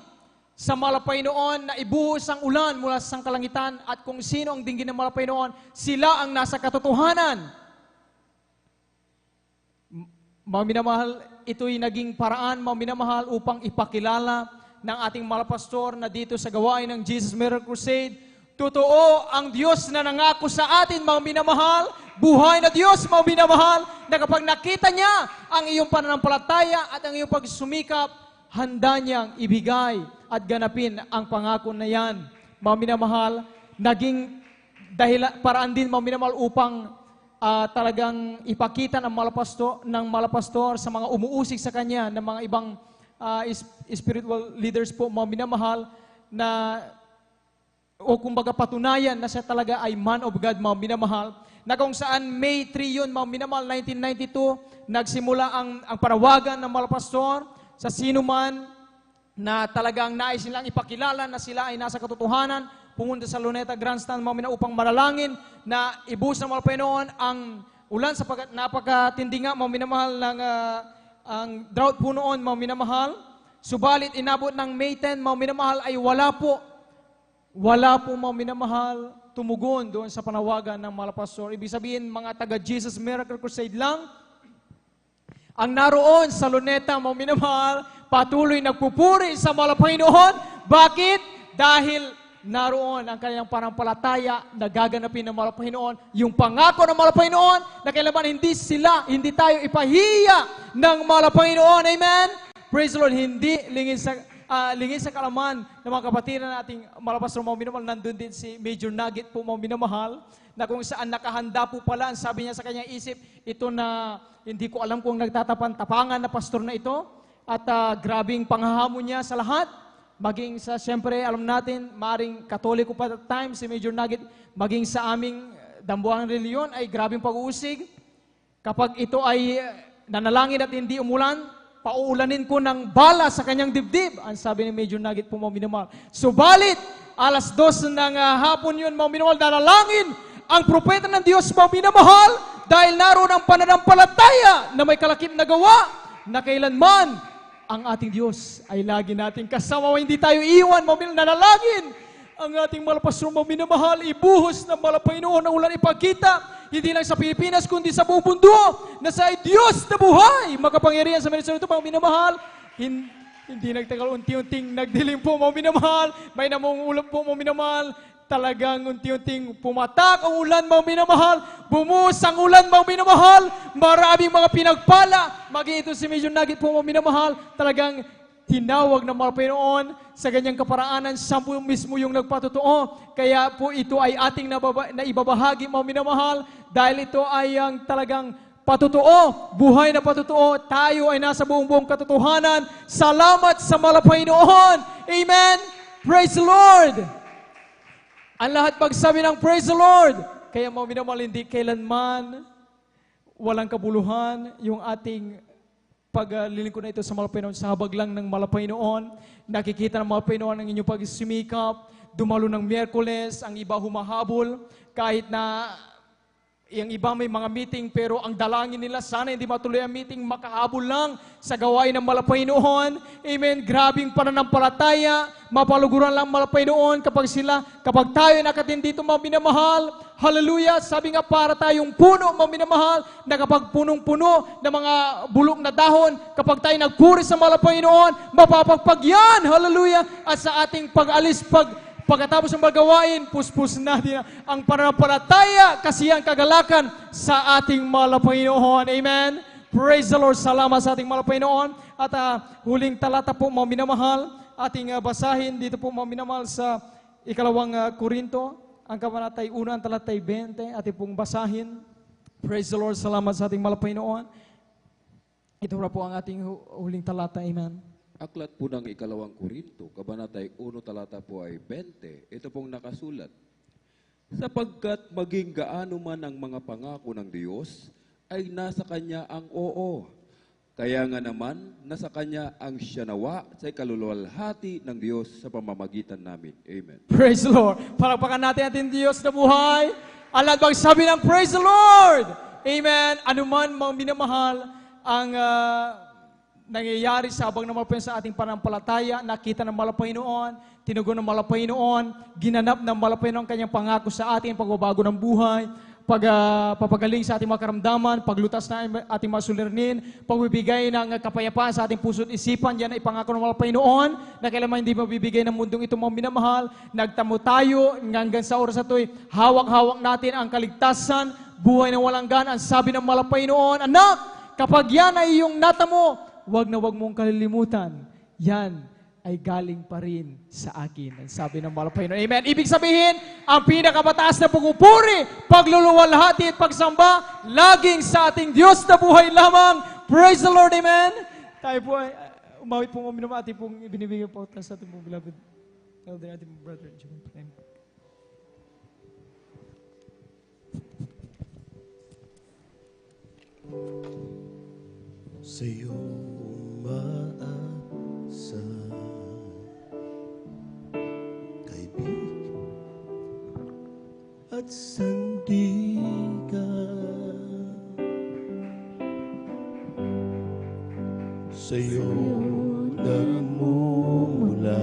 Speaker 2: sa Malapaynoon na ibuhos ang ulan mula sa kalangitan, at kung sino ang dinggin ng Malapaynoon, sila ang nasa katotohanan. Mga minamahal, ito'y naging paraan, mga minamahal, upang ipakilala ng ating malapastor na dito sa gawain ng Jesus Miracle Crusade, totoo ang Diyos na nangako sa atin, mga minamahal, buhay na Diyos, mga minamahal, na kapag nakita niya ang iyong pananampalataya at ang iyong pagsumikap, handa niyang ibigay at ganapin ang pangako na yan. Mga minamahal, naging paraan din, mga minamahal, upang talagang ipakita ng malapastor sa mga umuusig sa kanya, ng mga ibang spiritual leaders po, mga minamahal, na o kumbaga patunayan na siya talaga ay man of God, mga minamahal, na kung saan May 3 yun, mga minamahal, 1992, nagsimula ang panawagan ng malapastor sa sino man na talagang nais nilang ipakilala na sila ay nasa katotohanan, pumunta sa Luneta Grandstand, mga minamahal, upang manalangin na ibuhos ng Malapaynoon ang ulan, sapagkat napakatindi nga, mga minamahal, ng ang drought po noon, mga minamahal. Subalit inabot ng May 10, mga minamahal, ay wala po, mga minamahal, tumugon doon sa panawagan ng malapastor. Ibig sabihin, mga taga Jesus Miracle Crusade lang ang naroon sa Luneta, mga minamahal, patuloy nagpupuri sa Malapaynoon. Bakit? Dahil naroon ang kanyang panampalataya na gaganapin ng Malapaynoon, yung pangako ng Malapaynoon na kailangan hindi tayo ipahiya ng Malapaynoon. Amen? Praise the Lord. Hindi lingin sa kalaman ng mga kapatiran nating malapastor, mga minamahal. Nandun din si Major Nugget po, mga minamahal, na kung saan nakahanda po pala, ang sabi niya sa kanyang isip, ito na hindi ko alam kung nagtatapan-tapangan na pastor na ito, at grabing panghahamon niya sa lahat, maging sa, siyempre, alam natin, maring Katoliko pa that time, si Major Nugget, maging sa aming dambuhang reliyon, ay grabing pag-uusig. Kapag ito ay nanalangin at hindi umulan, pauulanin ko ng bala sa kanyang dibdib, ang sabi ni Major Nugget po, mga minamahal. Subalit, alas 2 ng hapon yun, mga minamahal, nanalangin ang propeta ng Diyos, mga minamahal, dahil naroon ang pananampalataya na may kalakip na gawa, na kailanman ang ating Diyos ay lagi nating kasama. Hindi tayo iwan, mga minamahal, nanalangin ang ating malapastor, mga minamahal, ibuhos ng Malapaynoon na ulan ipagkita, hindi lang sa Pilipinas, kundi sa buong mundo, na sa Diyos na buhay, makapangyarihan sa merisyon ito, mga minamahal. Hindi nagtagal, unti-unting nagdilim po, mga minamahal, may namungulap po, mga minamahal, talagang unti-unting pumatak ang ulan, mga minamahal, bumuhos ang ulan, mga minamahal, maraming mga pinagpala, maging ito si Major Nugget po, mga minamahal, talagang tinawag ng Malapaynoon sa ganyang kaparaanan, siya po mismo yung nagpatotoo. Kaya po ito ay ating naibabahagi, mga minamahal, dahil ito ay ang talagang patotoo, buhay na patotoo. Tayo ay nasa buong katotohanan. Salamat sa Malapaynoon. Amen. Praise the Lord. Ang lahat pagsabi ng praise the Lord. Kaya mga minamahal, hindi kailanman walang kabuluhan yung ating paglilingkod na ito sa Malapaynoon, sa habag lang ng Malapaynoon. Nakikita ng Malapaynoon ang inyong pagsimikap, dumalo ng Miyerkules, ang iba humahabol, kahit na yung iba may mga meeting, pero ang dalangin nila, sana hindi matuloy ang meeting, makahabol lang sa gawain ng Malapaynoon. Amen. Grabing pananampalataya, mapaluguran lang Malapaynoon kapag tayo nakatindi dito, mga minamahal. Hallelujah. Sabi nga, para tayong puno, mga minamahal, na kapag punong-puno ng mga bulok na dahon, kapag tayo nagpuri sa Malapaynoon, mapapagpag yan. Hallelujah. At sa ating pag-alis, Pagkatapos ng magawain, puspos natin ang pananampalataya, kasiyahan, kagalakan sa ating mahal na Panginoon. Amen? Praise the Lord. Salamat sa ating mahal na Panginoon. At huling talata po, mga minamahal, ating basahin dito po, mga minamahal, sa ikalawang Korinto, ang kabanatay 1, ang talatay 20, ating pong basahin. Praise the Lord. Salamat sa ating mahal na Panginoon. Ito na po ang ating huling talata. Amen.
Speaker 3: Aklat po ng ikalawang Korinto, kabanatay 1 talata po ay 20. Ito pong nakasulat. Sapagkat maging gaano man ang mga pangako ng Diyos, ay nasa Kanya ang oo. Kaya nga naman, nasa Kanya ang siyanawa sa ikaluluwalhati ng Diyos sa pamamagitan namin. Amen.
Speaker 2: Praise the Lord. Palakpakan natin ating Diyos na buhay. Alat bang sabi ng Praise the Lord. Amen. Anuman mga minamahal ang nangyayari sa habang naman sa ating pananampalataya, nakita ng mahal na Panginoon, tinugon ng mahal na Panginoon, ginanap ng mahal na Panginoon kanyang pangako sa ating pagbabago ng buhay, papagaling sa ating mga karamdaman, paglutas na ating mga suliranin, pagbibigay ng kapayapaan sa ating puso at isipan. Yan ay pangako ng mahal na Panginoon na kailanman hindi mabibigay ng mundong ito, mga minamahal. Nagtamo tayo hanggang sa oras na ito'y hawak-hawak natin ang kaligtasan, buhay na walang gan. Ang sabi ng mahal na Panginoon, anak, kapag yan ay iyong natamo, wag na wag mong kalilimutan. Yan ay galing pa rin sa akin. Ang sabi ng mahal na Panginoon. Amen. Ibig sabihin, ang pinakamataas na pagpupuri, pagluluwalhati at pagsamba, laging sa ating Diyos na buhay lamang. Praise the Lord. Amen. Tayo po ay umawit po uminom at ating pong ibinibigay po sa ating pong beloved elder, ating pong brother. Amen.
Speaker 5: Sa'yo umaasa, kaibig at sandigan. Sa'yo nagmumula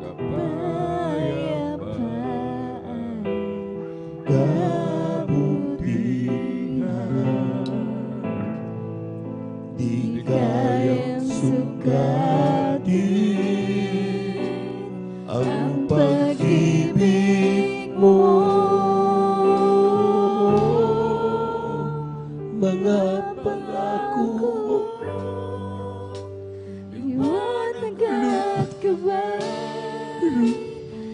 Speaker 5: kapayapaan, di kayang sukatin ang pag-ibig mo. Mga pangako mo,
Speaker 6: liwanag at kabay,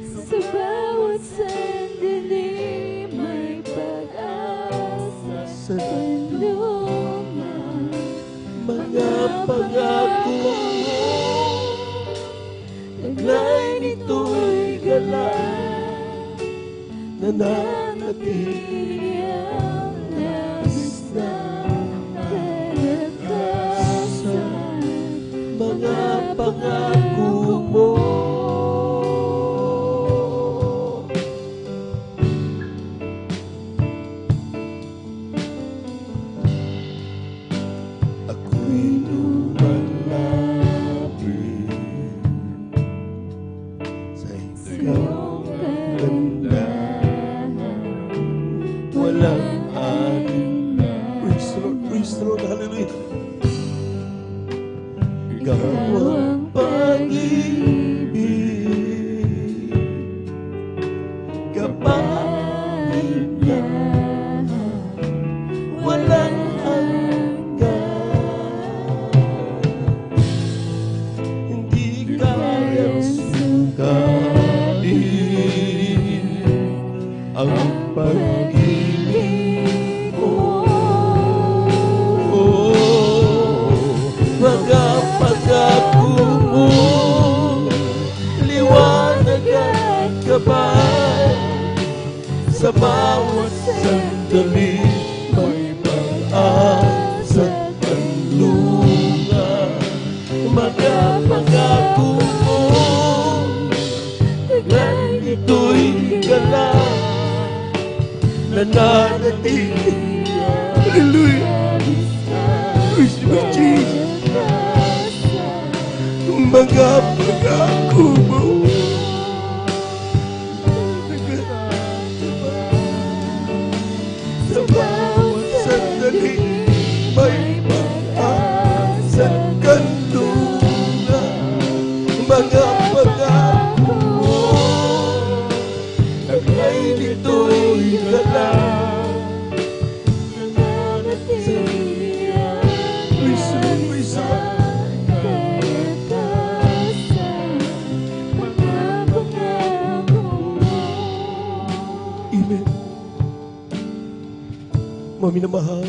Speaker 6: sa bawat sandali may pag-asa
Speaker 5: sa
Speaker 6: luman.
Speaker 5: mga pangako mo, taglay nito'y galak, nananatili ang nais na kalakasan. Mga pangako mo, ako'y lumalapit sa iyong kagandahan, walang anuman. Praise the Lord, hallelujah. Ikaw ang pag-ibig, kapahingahan, walang hindi kayang sukatin ang pag-ibig mo. Mga pangako mo, liwanag at gabay, sa bawat sandali may pag-asa at kanlungan. Mga pangako mo, taglay nito'y galak, nananatili. Hallelujah. Praise you, Jesus. Mga pangako mo, sa bawat sandali may pag-asa at kanlungan. Mga pangako mga minamahal,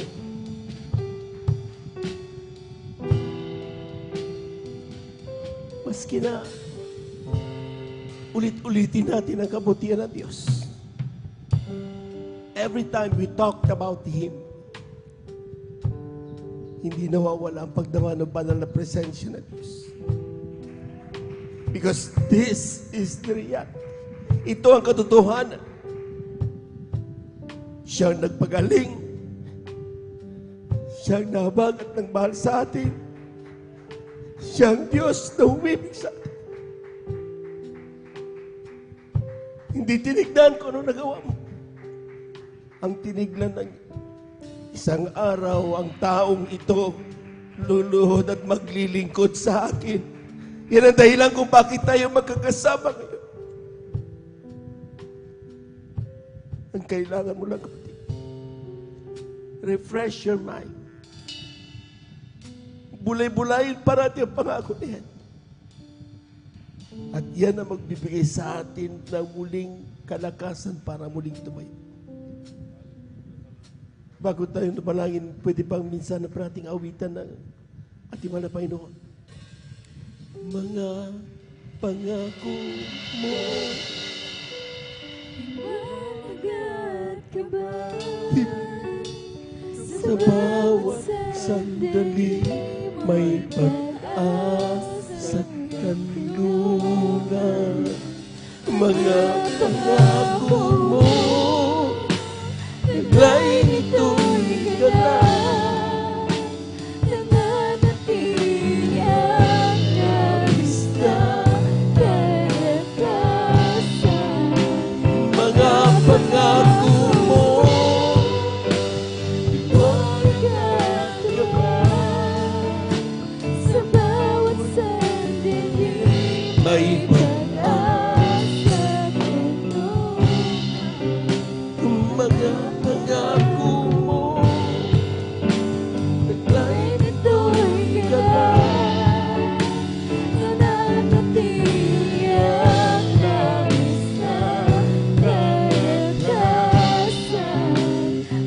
Speaker 5: maski na ulit-ulitin natin ang kabutihan ng Diyos. Every time we talked about Him, hindi nawawala ang pagdama ng banal na presensya ng Diyos. Because this is the reality. Ito ang katotohanan. Siyang nagpagaling. Siyang nabagat ng mahal sa atin. Siyang Diyos na umibig sa atin. Hindi tinignan ko ano nagawa mo. Ang tinignan ng isang araw ang taong ito luluhod at maglilingkod sa akin. Yan ang dahilan kung bakit tayo magkakasama ngayon. Ang kailangan mo lang, kapatid, refresh your mind. Bulay-bulayin pa natin ang pangako na yan. At yan ang magbibigay sa atin ng muling kalakasan para muling tumayo. Bago tayo nabalangin, pwede pang minsan na parating awitan ng ating mahal na Panginoon. Mga pangako mo,
Speaker 6: Matagat ka ba
Speaker 5: sa bawat sandali may pag-asa at kanlungan. Mga pangako mo, naglay nito'y ganap.
Speaker 6: Nananatili ang nais na kalakasan.
Speaker 5: Mga pangako mo,
Speaker 6: Matagat ka ba sa bawat sandali
Speaker 5: may
Speaker 6: pag-asa at kanlungan.
Speaker 5: mga pangako mo, naglay nito'y ganap.
Speaker 6: Nananatili ang nais na kalakasan.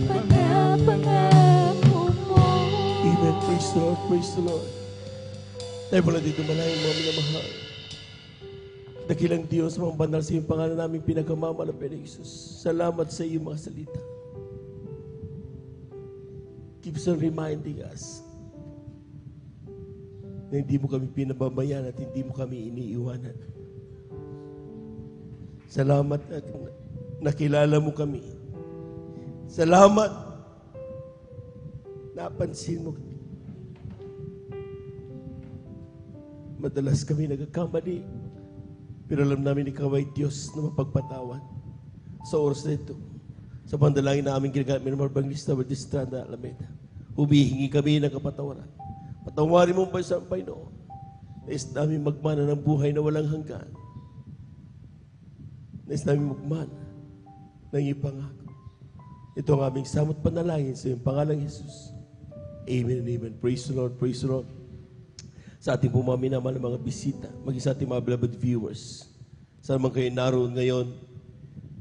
Speaker 6: Mga pangako mo.
Speaker 5: Amen. Praise the Lord. Praise the Lord. Tayo pala dito manayang mga minamahal. Dakilang Diyos, mga banal sa iyong pangalan namin pinagkamamalapin ng Jesus. Salamat sa iyong mga salita. Keeps on reminding us na hindi mo kami pinababayan at hindi mo kami iniiwanan. Salamat at nakilala mo kami. Salamat napansin mo kami. Madalas kami nagkakamali, pero alam namin ikaw ay Diyos na mapagpatawan. Sa oras na ito, sa pandalangin na aming ginagamit ng Marbanglista Estrada Alameda, humihingi kami ng kapatawaran. Patawarin mo ba sa Panginoon? Nais namin magmana ng buhay na walang hanggan. Nais namin magmana ng iyong pangako. Ito ang aming samot panalangin sa iyong pangalang Jesus. Amen and amen. Praise the Lord, praise the Lord. Sa ating po mga minamahal na mga bisita, maging sa ating mga beloved viewers, saan man kayo naroon ngayon,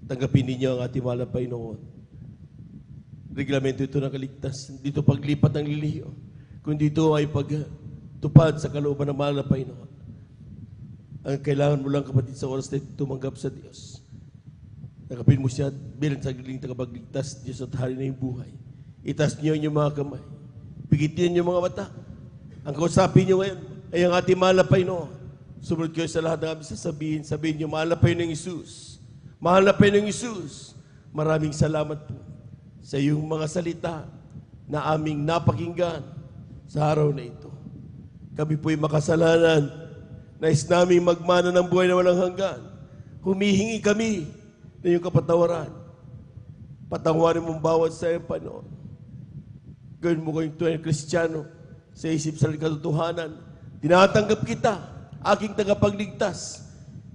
Speaker 5: tanggapin ninyo ang ating mahal na Panginoon. Reglamento ito ng kaligtasan. Dito paglipat ng liliyo, kundi ito ay pagtupad sa kalooban ng mahal na Panginoon. Ang kailangan mo lang, kapatid, sa oras na ito, tumanggap sa Diyos. Tanggapin mo siya bilang sagiling tagapagligtas, Diyos at Hari na yung buhay. Itaas niyo yung mga kamay. Pigitin niyo mga mata. Ang kausapin niyo ngayon ay ang ating mahal na Panginoon. Sumunod kayo sa lahat ng aming sasabihin. Sabihin niyo, mahal na Panginoong Isus. Mahal na Panginoong Isus. Maraming salamat po sa iyong mga salita na aming napakinggan sa araw na ito. Kami po'y makasalanan. Nais namin magmana ng buhay na walang hanggan. Humihingi kami ng iyong kapatawaran. Patawarin mong bawat sa iyong Panginoon. Gawin mo kayong tuwing Kristiyano sa isip sa katotohanan. Tinatanggap kita, aking tagapagligtas,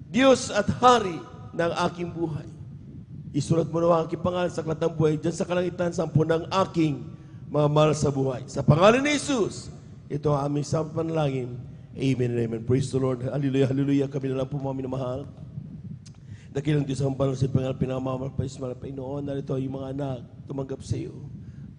Speaker 5: Diyos at Hari ng aking buhay. Isulat mo na ang aking pangalan sa aklat ng buhay, dyan sa kalangitan, sampu ng aking mga mahal sa buhay. Sa pangalan ni Jesus, ito ang aming sampu panalangin. Amen and amen. Praise the Lord. Hallelujah, hallelujah. Kami na lang po mga minamahal. Dakilang Diyos ang banal sa pangalan, pinamamahal pa Ismael Panginoon. Narito ay mga anak, tumanggap sa iyo.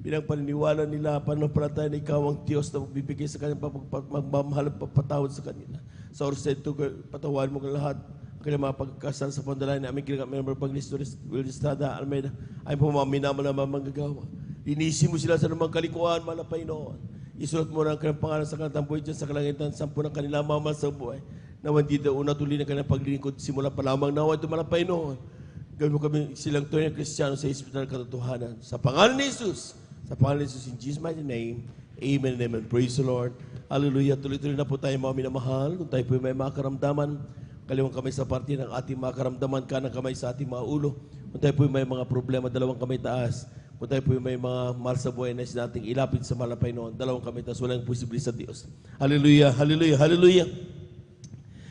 Speaker 5: Bilang paniniwala nila, pananampalataya na ikaw ang Diyos na magbibigay sa kanila, magmamahal at papatawad sa kanila. Sa oras na ito, patawan mo ang lahat ang kanilang mga pagkakasal sa pandalayan na aming kinagat member Panglisto Will Estrada Almeida ay pumaminaman na manggagawa. Linisin mo sila sa namang kalikuan, mahal na Panginoon. Isulat mo na ang kanilang pangalan sa kanilang buhay dyan sa kalangitan, sampu ng kanilang mamahal sa buhay. Nawan di daw una tuloy ng kanilang paglilingkod, simula pa lamang nawa ito, mahal na Panginoon. Gawin mo kami silang tunay na Kristiyano sa Espiritu ng katotohanan. Sa pangalan ni Jesus, sa pangalan ni Jesus, in Jesus' mighty name, amen and amen. Praise the Lord. Hallelujah. Tuloy-tuloy na po tayo mga minamahal. Kung tayo po may mga karamdaman, kaliwang kamay sa parte ng ating mga karamdaman, kanang kamay sa ating mga ulo. Kung tayo po may mga problema, dalawang kamay taas. Kung tayo po may mga mahal sa buhay na nating ilapit sa mahal na Panginoon, dalawang kamay taas, walang posible sa Diyos. Hallelujah, hallelujah, hallelujah.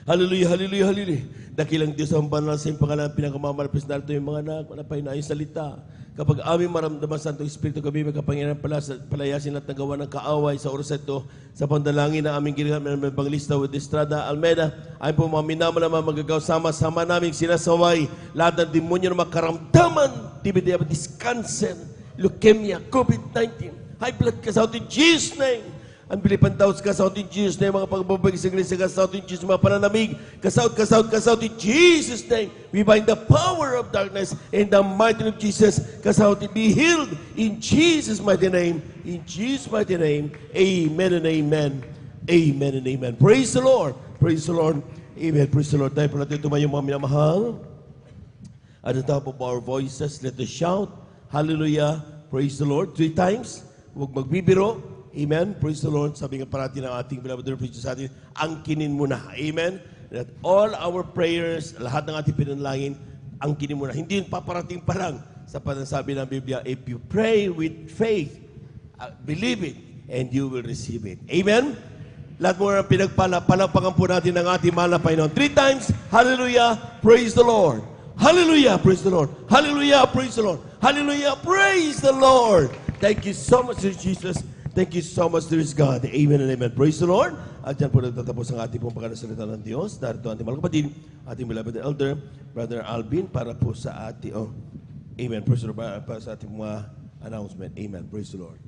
Speaker 5: Hallelujah, hallelujah, hallelujah. Dakilang Diyos ang banal sa iyong pangalan, pinakamalapis na ito yung mga anak, manapay na iyong salita. Kapag aming maramdaman sa Santong Espiritu, kami may kapangyarihan palayasin at nagawa ng kaaway sa oras ito, sa pandalangin na aming ginagamit ng Panglista with Estrada Almeida, ay po mga minama naman magagaw, sama-sama naming sinasaway lahat ng demonyo na makaramdaman, TB diabetes, cancer, leukemia, COVID-19, high blood kasawt in Jesus' name. Ang bilipan daw sa kasawt in Jesus' name, mga pagbabag sa iglesia, kasawt in Jesus, mga pananamig, kasawt in Jesus' name. We bind the power of darkness in the mighty name of Jesus. Kasawt be healed in Jesus' mighty name. In Jesus' mighty name, amen and amen. Amen and amen. Praise the Lord. Praise the Lord. Amen. Praise the Lord. Tayo po natin tumayo mga minamahal. At the top of our voices, let us shout, hallelujah, praise the Lord, 3 times. Huwag magbibiro. Amen. Praise the Lord. Sabi nga parati ng ating beloved preacher sa atin, angkinin mo na. Amen. That all our prayers, lahat ng ating pinanalangin, angkinin mo na. Hindi yun paparating pa lang sa panasabi ng Biblia, if you pray with faith, believe it, and you will receive it. Amen. Lahat mo na palapakan po natin ng ating mahal na Panginoon. 3 times, hallelujah, praise the Lord. Hallelujah, praise the Lord. Hallelujah, praise the Lord. Hallelujah, praise the Lord. Thank you so much, Jesus. Thank you so much, dear God. Amen and amen. Praise the Lord. At dyan po nagtatapos ang ating pong pagkakasalita ng Diyos. Darito ating mga kapatid, ating beloved elder, Brother Alvin, para po sa ating, amen. Praise the Lord. Para sa ating mga announcement. Amen. Praise the Lord.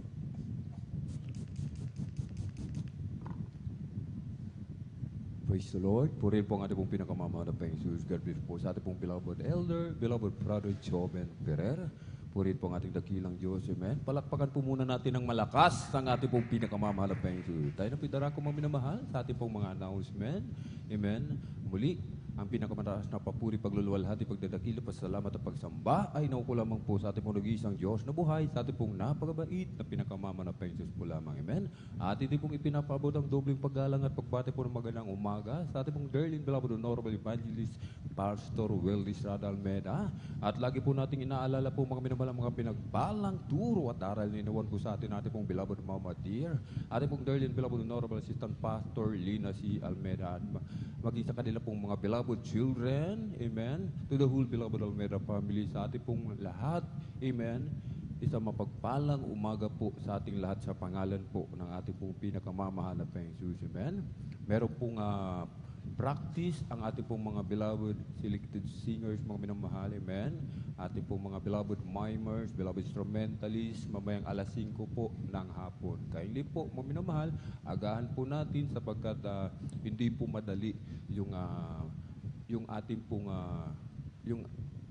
Speaker 3: Praise the Lord. Purihin po ang ating pong pinakamamahal na Panginoon. God bless po sa ating pong beloved elder, beloved brother Joven Ferrer. Purihin po ang ating dakilang Diyos. Amen. Palakpakan po muna natin ng malakas ang ating pong pinakamamahal na Panginoon. Tayo na pidara ko mga minamahal sa ating pong mga announcement. Amen. Muli, ang pinakamataas na papuri, pagluluwalhati, pagdadakilo, pasalamat at pagsamba ay nauko lamang po sa ating pong nag-iisang Diyos na buhay, sa ating pong napakabait na pinakamama na Panginoon po lamang. Amen. At hindi pong ipinapabot ang dobling paggalang at pagbati po ng magandang umaga sa ating pong dearly beloved honorable evangelist Pastor Will Estrada Almeida. At lagi po nating inaalala po mga minamalang mga pinagbalang turo at aral ni Nawan po sa ating pong beloved Mama Dear. Ating pong dearly beloved honorable assistant Pastor Lina C. Almeida. At maging sa kanila pong mga beloved children, amen, to the whole beloved Almeida family, sa ating pong lahat, amen, isang mapagpalang umaga po sa ating lahat sa pangalan po ng ating pong pinakamamahal na Panginoon, amen. Meron pong practice ang ating pong mga beloved selected singers, mga minamahal, amen. Ating pong mga beloved mimers, beloved instrumentalists, mamayang alas 5 po ng hapon. Kindly po, mga minamahal, agahan po natin sapagkat hindi po madali yung ating pong yung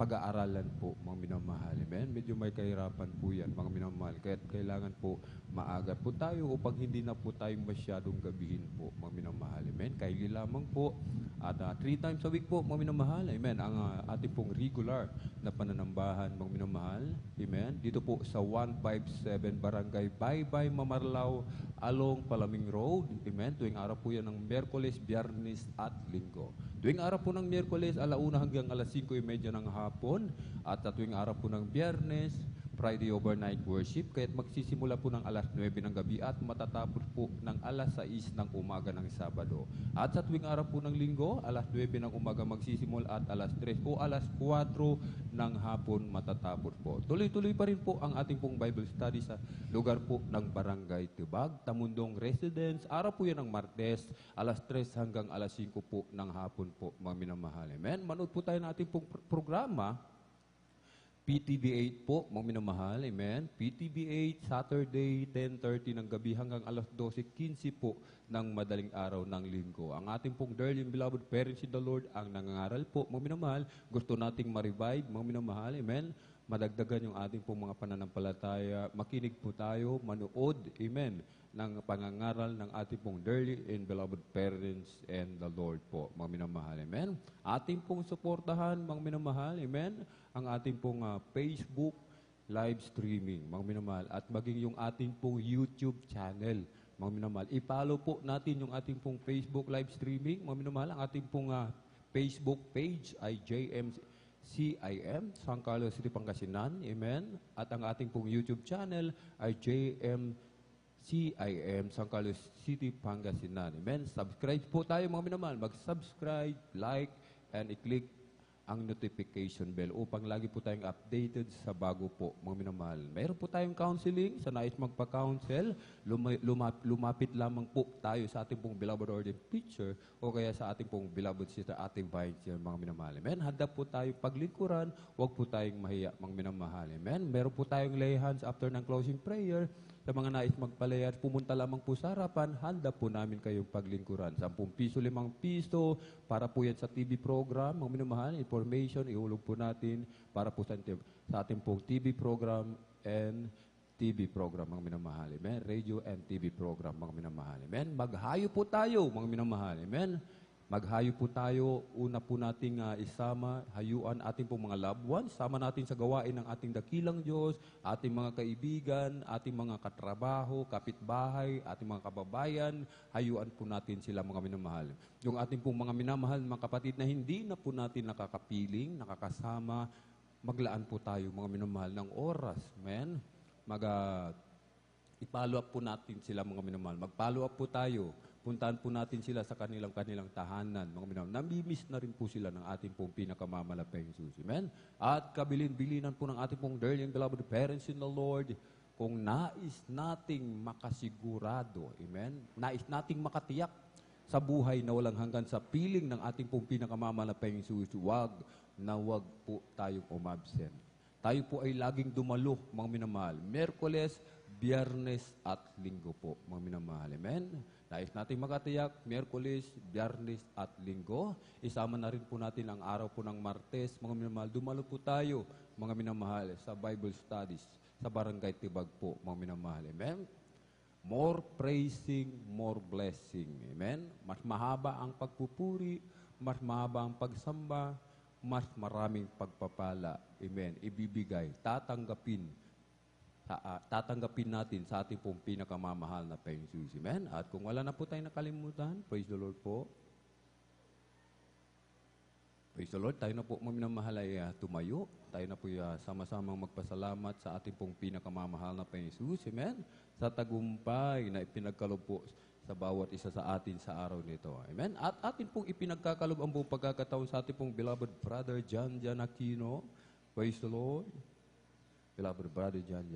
Speaker 3: pag-aaralan po, mga minamahal. Amen? Medyo may kahirapan po yan, mga minamahal. Kaya kailangan po maaga po tayo upang hindi na po tayong masyadong gabihin po, mga minamahal. Amen? Kaili lamang po. At 3 times a week po, mga minamahal. Amen? Ang ating pong regular na pananambahan, mga minamahal. Amen? Dito po sa 157 Barangay Baybay, Mamarlao, along Palaming Road. Amen? Tuwing araw po yan ng Miyerkules, Biyernes at Linggo. Tuwing araw po ng Miyerkules, alauna hanggang alas 5:30 ng hapon. At sa tuwing araw po ng Biyernes, Friday overnight worship, kaya't magsisimula po ng alas 9 ng gabi at matatapos po ng alas 6 ng umaga ng Sabado. At sa tuwing araw po ng Linggo, alas 9 ng umaga magsisimula at alas 3 o alas 4 ng hapon matatapos po. Tuloy-tuloy pa rin po ang ating pong Bible study sa lugar po ng Barangay Tibag, Tamundong Residence. Araw po yan ng Martes, alas 3 hanggang alas 5 po ng hapon po, mga minamahal. Amen? Manood po tayo ng ating pong programa, PTV8 po, mga minamahal, amen. PTV8, Saturday, 10:30 ng gabi hanggang alas 12:15 po ng madaling araw ng linggo. Ang ating pong dearly and beloved parents in the Lord ang nangangaral po, mga minamahal. Gusto nating ma-revive, mga minamahal, amen. Madagdagan yung ating pong mga pananampalataya. Makinig po tayo, manood, amen, ng pangangaral ng ating pong dearly and beloved parents and the Lord po, mga minamahal, amen. Ating pong suportahan, mga minamahal, amen, ang ating pong Facebook live streaming, mga minamahal, at maging yung ating pong YouTube channel, mga minamahal. I-follow po natin yung ating pong Facebook live streaming, mga minamahal. Ang ating pong Facebook page ay JMCIM, San Carlos City, Pangasinan, amen. At ang ating pong YouTube channel ay JMCIM, San Carlos City, Pangasinan, amen. Subscribe po tayo, mga minamahal. Mag-subscribe, like, and i-click ang notification bell upang lagi po tayong updated sa bago po, mga minamahal. Mayroon po tayong counseling. Sa nais magpa-counsel, lumapit lamang po tayo sa ating pong beloved ordained preacher o kaya sa ating pong beloved sister, ating vice, mga minamahal. Amen. Handa po tayo paglingkuran, huwag po tayong mahiya, mga minamahal. Amen. Meron po tayong lay hands after ng closing prayer. Sa mga nais magpalayas, pumunta lamang po sa harapan, handa po namin kayong paglingkuran. 10 piso, 5 piso, para po yan sa TV program, mga minamahal, information, ihulog po natin para po sa ating pong TV program and TV program, mga minamahal. Amen. Radio and TV program, mga minamahal. Amen. Maghayo po tayo, mga minamahal. Amen. Maghayo po tayo. Una po nating isama, hayuan ating pong mga loved ones. Sama natin sa gawain ng ating dakilang Diyos, ating mga kaibigan, ating mga katrabaho, kapitbahay, ating mga kababayan. Hayuan po natin sila, mga minamahal. Yung ating pong mga minamahal, mga kapatid na hindi na po natin nakakapiling, nakakasama, maglaan po tayo, mga minamahal, ng oras. Amen. I-follow up po natin sila, mga minamahal. Mag-follow up po tayo. Puntahan po natin sila sa kanilang tahanan, mga minamahal. Namimiss na rin po sila ng ating pong pinakamamalapayang susi. Amen? At kabilin-bilinan po ng ating pong dearly and beloved parents in the Lord, kung nais nating makasigurado, amen? Nais nating makatiyak sa buhay na walang hanggan sa piling ng ating pong pinakamamalapayang susi, wag po tayong umabsent. Tayo po ay laging dumalo, mga minamahal. Miyerkules, Biyernes at Linggo po, mga minamahal. Amen? Nais natin makatiyak, Miyerkules, Biyernes at Linggo. Isama na rin po natin ang araw po ng Martes, mga minamahal. Dumalo po tayo, mga minamahal, sa Bible studies, sa Barangay Tibag po, mga minamahal. Amen? More praising, more blessing. Amen? Mas mahaba ang pagpupuri, mas mahaba ang pagsamba, mas maraming pagpapala. Amen? Ibibigay, tatanggapin natin sa ating pong pinakamamahal na Panginoong Jesus. Amen? At kung wala na po tayong nakalimutan, praise the Lord po. Praise the Lord. Tayo na po, mga minamahal, ay tumayo. Tayo na po sama-samang magpasalamat sa ating pong pinakamamahal na Panginoong Jesus. Amen? Sa tagumpay na ipinagkaloob po sa bawat isa sa atin sa araw nito. Amen? At atin pong ipinagkakalob ang buong pagkakataon sa ating pong beloved brother John Aquino. Praise the Lord. Beloved brother John.